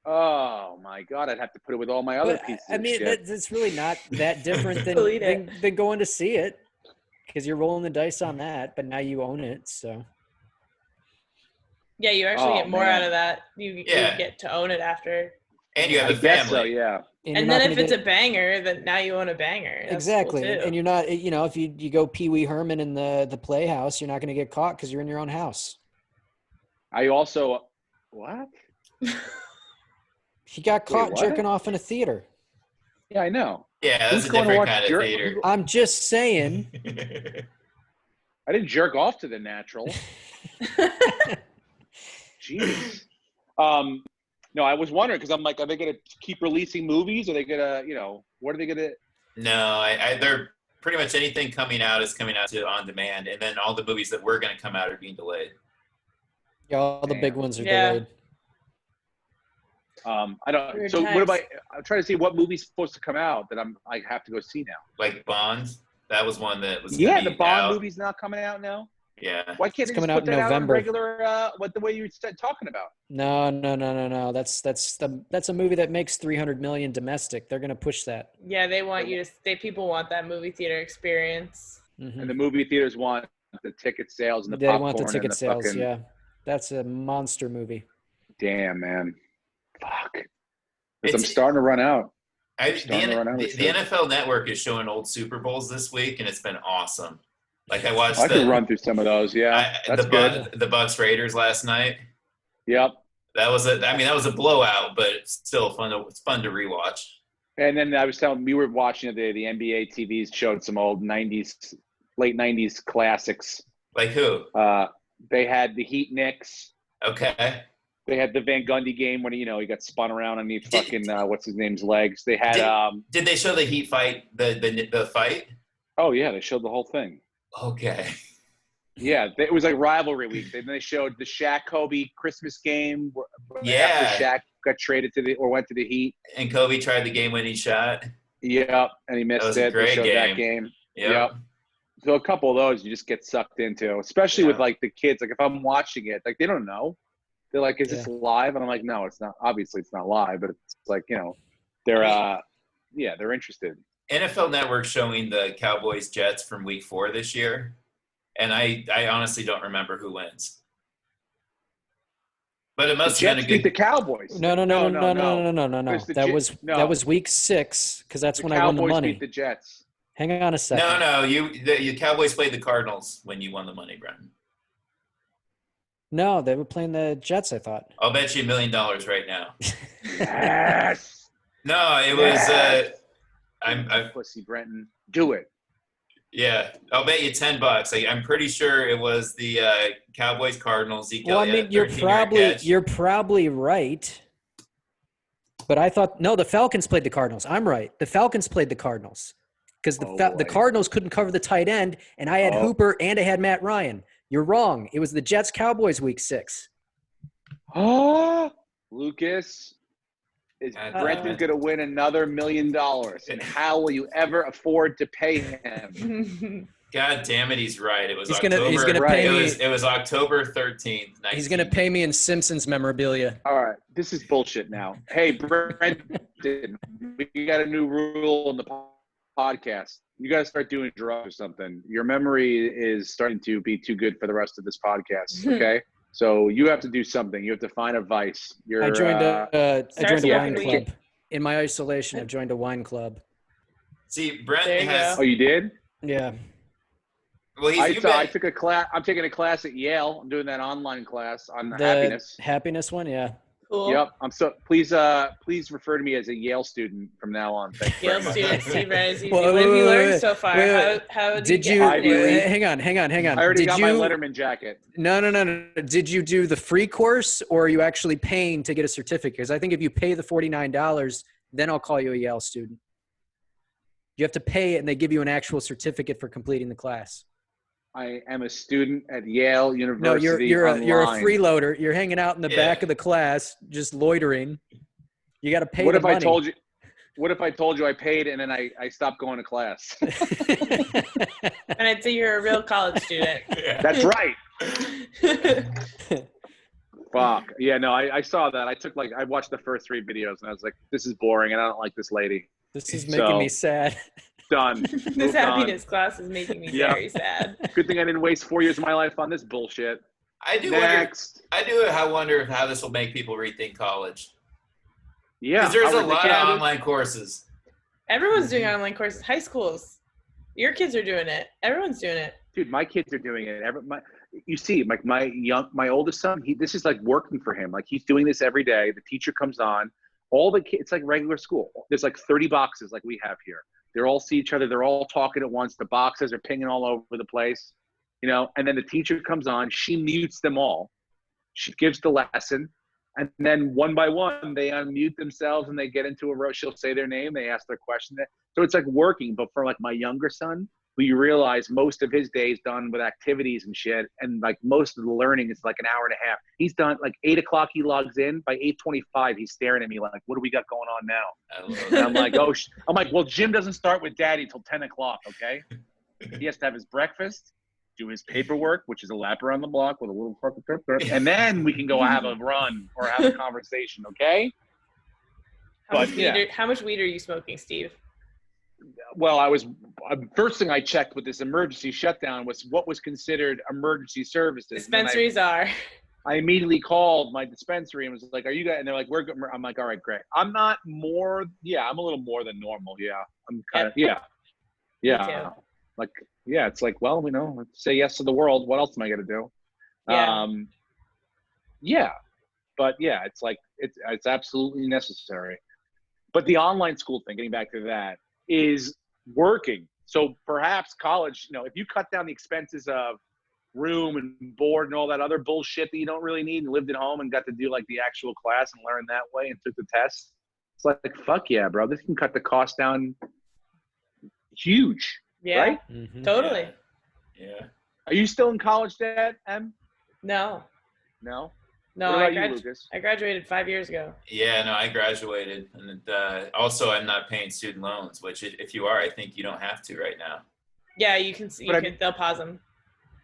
Oh my God! I'd have to put it with all my other pieces. I mean, it's really not that different than going to see it, because you're rolling the dice on that. But now you own it, so. Yeah, you actually get more out of that. You get to own it after. And you have I a guess family. so, yeah. And then if it's a banger, then now you own a banger. That's exactly. cool too. And you're not, if you go Pee Wee Herman in the Playhouse, you're not going to get caught because you're in your own house. I also, what? He got caught what? jerking off in a theater. Yeah, I know. Yeah, that's Who's a going to different watch kind of jerk- theater. I'm just saying. I didn't jerk off to The Natural. Jeez. No, I was wondering because I'm like, are they going to keep releasing movies? Are they going to, what are they going to? No, they're pretty much anything coming out is coming out to on demand, and then all the movies that were going to come out are being delayed. Yeah, all the big ones are Yeah. delayed. I don't. Weird So times. what am I'm trying to see what movie's supposed to come out that I have to go see now. Like Bond, that was one that was. Yeah, gonna the be Bond out. movie's not coming out now. Yeah. Why can't It's they coming just out put in that out on November. regular? What the way you were talking about? No. That's a movie that makes $300 million domestic. They're going to push that. Yeah, they want you to. People want that movie theater experience. Mhm. And the movie theaters want the ticket sales and the They popcorn want the ticket and the sales. fucking, Yeah, that's a monster movie. Damn, man. Fuck. Because I'm starting to run out. The shit. NFL Network is showing old Super Bowls this week, and it's been awesome. Like I watched. I could run through some of those. Yeah, that's good. The Bucks Raiders last night. Yep. That was a blowout, but it's still fun. It's fun to rewatch. And then I was telling we were watching the NBA TVs showed some old '90s, late '90s classics. Like who? They had the Heat Knicks. Okay. They had the Van Gundy game when he got spun around underneath fucking what's his name's legs. They had Did they show the Heat fight? The fight? Oh yeah, they showed the whole thing. Okay. Yeah, it was like rivalry week. Then they showed the Shaq Kobe Christmas game. Yeah. After Shaq got traded went to the Heat. And Kobe tried the game-winning shot. Yep, and he missed That was a it. great They showed game. that game. Yep. So a couple of those you just get sucked into, especially with like the kids. Like if I'm watching it, like they don't know. They're like, "Is this live?" And I'm like, "No, it's not. Obviously, it's not live." But it's like they're they're interested. NFL Network showing the Cowboys Jets from Week 4 this year, and I honestly don't remember who wins. But it must have been a good. Beat the Cowboys. No. That was Week 6 because that's when I won the money. Cowboys beat the Jets. Hang on a second. No, you Cowboys played the Cardinals when you won the money, Brenton. No, they were playing the Jets, I thought. I'll bet you $1 million right now. Yes. No, it was. I'm pussy, Brenton. Do it. Yeah, I'll bet you $10. I'm pretty sure it was the Cowboys Cardinals. Well, I mean, you're probably right. But I thought the Falcons played the Cardinals. I'm right. The Falcons played the Cardinals because the Cardinals couldn't cover the tight end, and I had Hooper and I had Matt Ryan. You're wrong. It was the Jets Cowboys Week 6. Oh, Lucas. Is Brenton going to win another $1 million? And how will you ever afford to pay him? God damn it, he's right. It was he's October. He's gonna pay me. It was October 13th. He's going to pay me in Simpsons memorabilia. All right, this is bullshit now. Hey, Brenton, we got a new rule in the podcast. You got to start doing drugs or something. Your memory is starting to be too good for the rest of this podcast. Okay. So you have to do something. You have to find a vice. I joined a wine weed. club. In my isolation, I've joined a wine club. See, Brent There you has. go. Oh, you did? Yeah. Well, I took a class. I'm taking a class at Yale. I'm doing that online class on The happiness. happiness one, yeah. Cool. Yep. Please refer to me as a Yale student from now on. Thank you. Yale student Steve Renzi. Well, What have you learned wait, so far? wait. How Did you? Hang on. I already got my Letterman jacket. No. Did you do the free course, or are you actually paying to get a certificate? Because I think if you pay the $49, then I'll call you a Yale student. You have to pay it, and they give you an actual certificate for completing the class. I am a student at Yale University. No, you're a freeloader. You're hanging out in the back of the class, just loitering. You got to pay. What if money. I told you? What if I told you I paid and then I stopped going to class? And I'd say you're a real college student. That's right. Fuck. Yeah, no, I saw that. I watched the first 3 videos and I was like, this is boring and I don't like this lady. This is making me sad. Done. This happiness class is making me very sad. Good thing I didn't waste 4 years of my life on this bullshit. I do wonder how this will make people rethink college. Yeah. Because there's a lot of online courses. Everyone's doing online courses. High schools. Your kids are doing it. Everyone's doing it. Dude, my kids are doing it. You see, like my oldest son, this is like working for him. Like he's doing this every day. The teacher comes on. All the kids, it's like regular school. There's like 30 boxes like we have here. They all see each other. They're all talking at once. The boxes are pinging all over the place, and then the teacher comes on. She mutes them all. She gives the lesson. And then one by one, they unmute themselves and they get into a row. She'll say their name. They ask their question. So it's like working. But for like my younger son, who you realize most of his day is done with activities and shit. And like most of the learning is like an hour and a half. He's done like 8 o'clock. He logs in. By 8:25, he's staring at me like, what do we got going on now? And I'm like, well, gym doesn't start with daddy till 10 o'clock. Okay. He has to have his breakfast, do his paperwork, which is a lap around the block with a little and then we can go have a run or have a conversation, okay? How much weed are you smoking, Steve? Well, first thing I checked with this emergency shutdown was what was considered emergency services. Dispensaries are. I immediately called my dispensary and was like, "Are you guys?" And they're like, "We're good." I'm like, "All right, great." I'm not more. Yeah, I'm a little more than normal. Yeah, I'm kind of. Yeah. Like, yeah, it's like, well, say yes to the world. What else am I going to do? Yeah. But yeah, it's like, it's absolutely necessary. But the online school thing, getting back to that, is working. So perhaps college, if you cut down the expenses of room and board and all that other bullshit that you don't really need and lived at home and got to do like the actual class and learn that way and took the test, it's like, fuck yeah, bro. This can cut the cost down huge. Yeah, right? Mm-hmm. Totally. Yeah. Are you still in college, Dad? No. No, I graduated 5 years ago. Yeah, no, I graduated, and also I'm not paying student loans. Which, if you are, I think you don't have to right now. Yeah, you can. They'll pause them.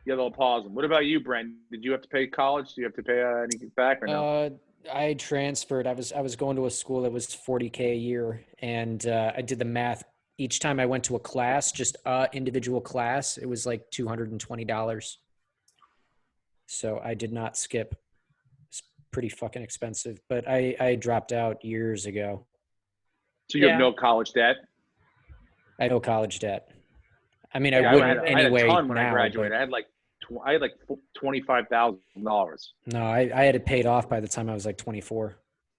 Yeah, they'll pause them. What about you, Brent? Did you have to pay college? Do you have to pay anything back or no? I transferred. I was going to a school that was $40K a year, and I did the math. Each time I went to a class, just individual class, it was like $220. So I did not skip. It's pretty fucking expensive, but I dropped out years ago. So you have no college debt? I had no college debt. I mean, I wouldn't anyway. I had a ton when I graduated. I had like $25,000. No, I had it paid off by the time I was like 24.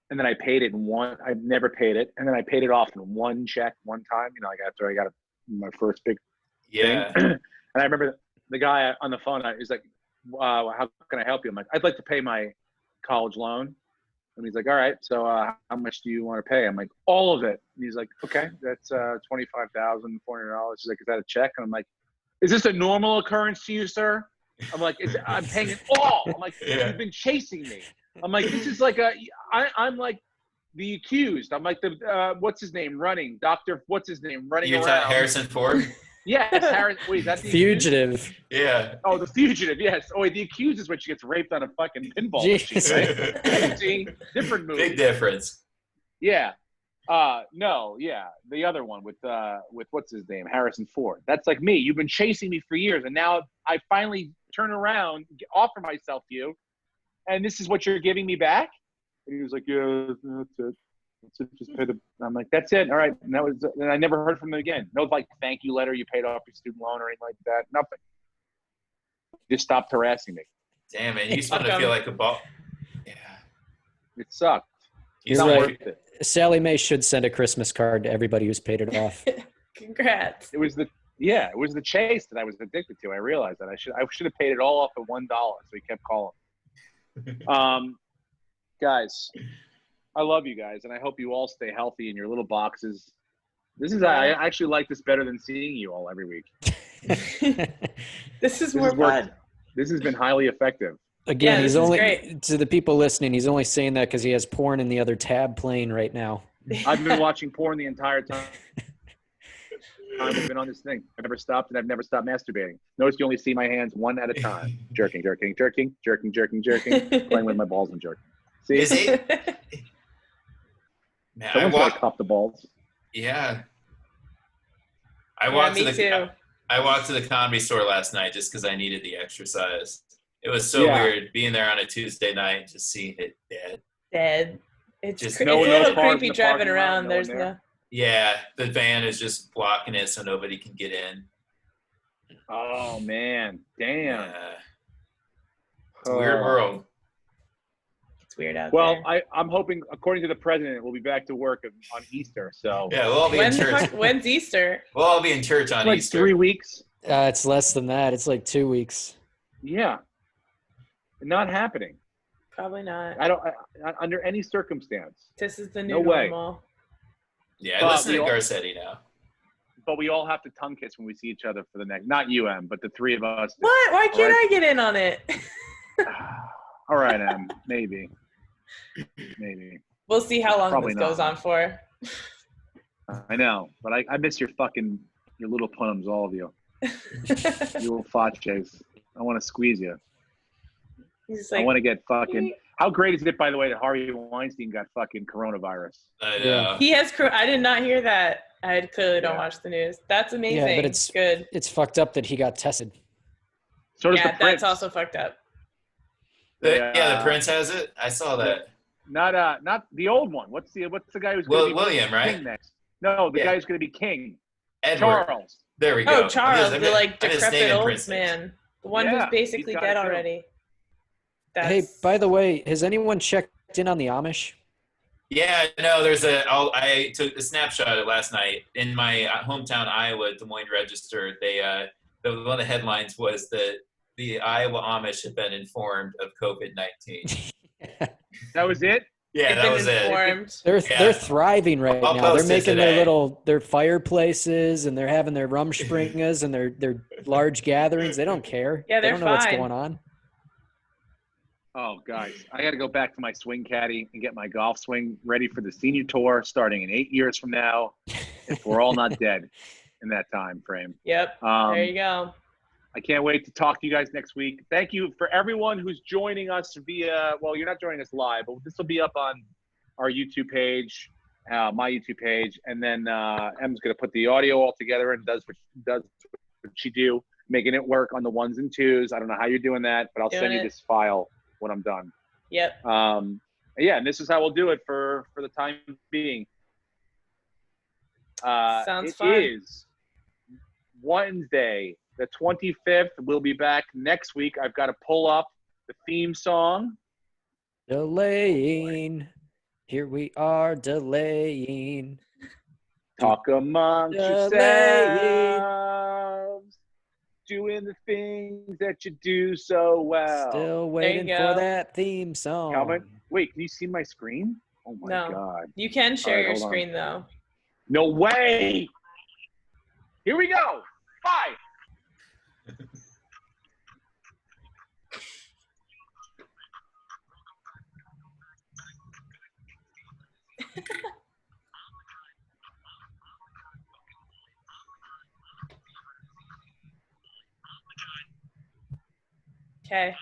And then I paid it I never paid it. And then I paid it off in one check one time, after I got my first big thing. And I remember the guy on the phone, he's like, how can I help you? I'm like, I'd like to pay my college loan. And he's like, all right, so how much do you want to pay? I'm like, all of it. And he's like, okay, that's $25,400. He's like, is that a check? And I'm like, is this a normal occurrence to you, sir? I'm like, I'm paying it all. I'm like, you've been chasing me. I'm like, this is like I'm like the accused. I'm like the what's his name running? What's his name running You're around? Harrison Ford? Yes, Harrison. Wait, is that the fugitive? Accused? Yeah. Oh, the fugitive. Yes. Oh, wait, the accused is when she gets raped on a fucking pinball machine. Right? See, different movie. Big difference. Yeah. No. Yeah. The other one with what's his name? Harrison Ford. That's like me. You've been chasing me for years, and now I finally turn around, offer myself to you. And this is what you're giving me back? And he was like, yeah, that's it. That's it. Just pay the. I'm like, that's it. All right. And I never heard from him again. No like thank you letter. You paid off your student loan or anything like that. Nothing. Just stopped harassing me. Damn, man, you used to feel like a ball. Yeah. It sucked. He's not like, worth it. Sally Mae should send a Christmas card to everybody who's paid it off. Congrats. It was the chase that I was addicted to. I realized that I should have paid it all off at $1. So he kept calling. Guys, I love you guys, and I hope you all stay healthy in your little boxes. I actually like this better than seeing you all every week. This is more fun. This has been highly effective. Again, he's only to the people listening. He's only saying that because he has porn in the other tab playing right now. I've been watching porn the entire time. I've been on this thing. I've never stopped, and I've never stopped masturbating. Notice you only see my hands one at a time. Jerking, jerking, jerking, jerking, jerking, jerking, playing with my balls and jerking. See? Is it? Man, Someone's got to cup the balls. Yeah. I walked to the Comedy Store last night just because I needed the exercise. It was so weird being there on a Tuesday night, just seeing it dead. Dead. It's Just it's no a little cars in creepy the driving parking lot, around. no one There's there. no. Yeah, the van is just blocking it so nobody can get in. Oh man, damn. Yeah. It's a weird world. It's weird out Well, there. I'm hoping, according to the president, we'll be back to work on Easter. So Yeah, we'll all be in church. When's Easter? We'll all be in church on like Easter. 3 weeks. It's less than that. It's like 2 weeks. Yeah, not happening. Probably not. I don't under any circumstance. This is the No new way. normal. Yeah, I But listen to we all- Garcetti now. But we all have to tongue kiss when we see each other for the next. Not you, Em, but the three of us. What? Why can't Right. I get in on it? All right, Em. Maybe. We'll see how long Probably this goes not. on for. I know, but I miss your little plums, all of you. You little faches. I want to squeeze you. He's I like, want to get fucking. How great is it, by the way, that Harvey Weinstein got fucking coronavirus? I know. Yeah. he has. I did not hear that. I clearly don't Yeah. watch the news. That's amazing. Yeah, but it's good. It's fucked up that he got tested. So does Yeah, the Prince. that's also fucked up. The Prince has it. I saw that. Not the old one. What's the guy who's going to be William, right? king next? No, the Yeah. guy who's going to be king. Edward. Charles. There we go. Oh, Charles, I'm the just decrepit naming old princes. man, the one Yeah, who's basically he's got dead it too. already. Hey, by the way, has anyone checked in on the Amish? Yeah, no, I took a snapshot of it last night in my hometown, Iowa, Des Moines Register. One of the headlines was that the Iowa Amish have been informed of COVID-19. That was it. Yeah, They've that been was it. informed. They're thriving right I'll now. They're post it making today. their fireplaces and they're having their rumspringas and their large gatherings. They don't care. Yeah, they they're don't know what's fine. going on. Oh, guys, I got to go back to my swing caddy and get my golf swing ready for the senior tour starting in 8 years from now, if we're all not dead in that time frame. Yep. There you go. I can't wait to talk to you guys next week. Thank you for everyone who's joining us via, well, you're not joining us live, but this will be up on our YouTube page, my YouTube page, and then Em's going to put the audio all together and does what she do, making it work on the ones and twos. I don't know how you're doing that, but I'll send you this file when I'm done. Yep. Yeah, and this is how we'll do it for the time being. Sounds fun. It is Wednesday, the 25th. We'll be back next week. I've got to pull up the theme song. Delaying. Here we are delaying. Talk amongst yourselves. Doing the things that you do so well. Still waiting for that theme song. Calvin, wait, can you see my screen? Oh my No. God. You can share All right, your hold on. screen though. No way. Here we go. 5. Okay.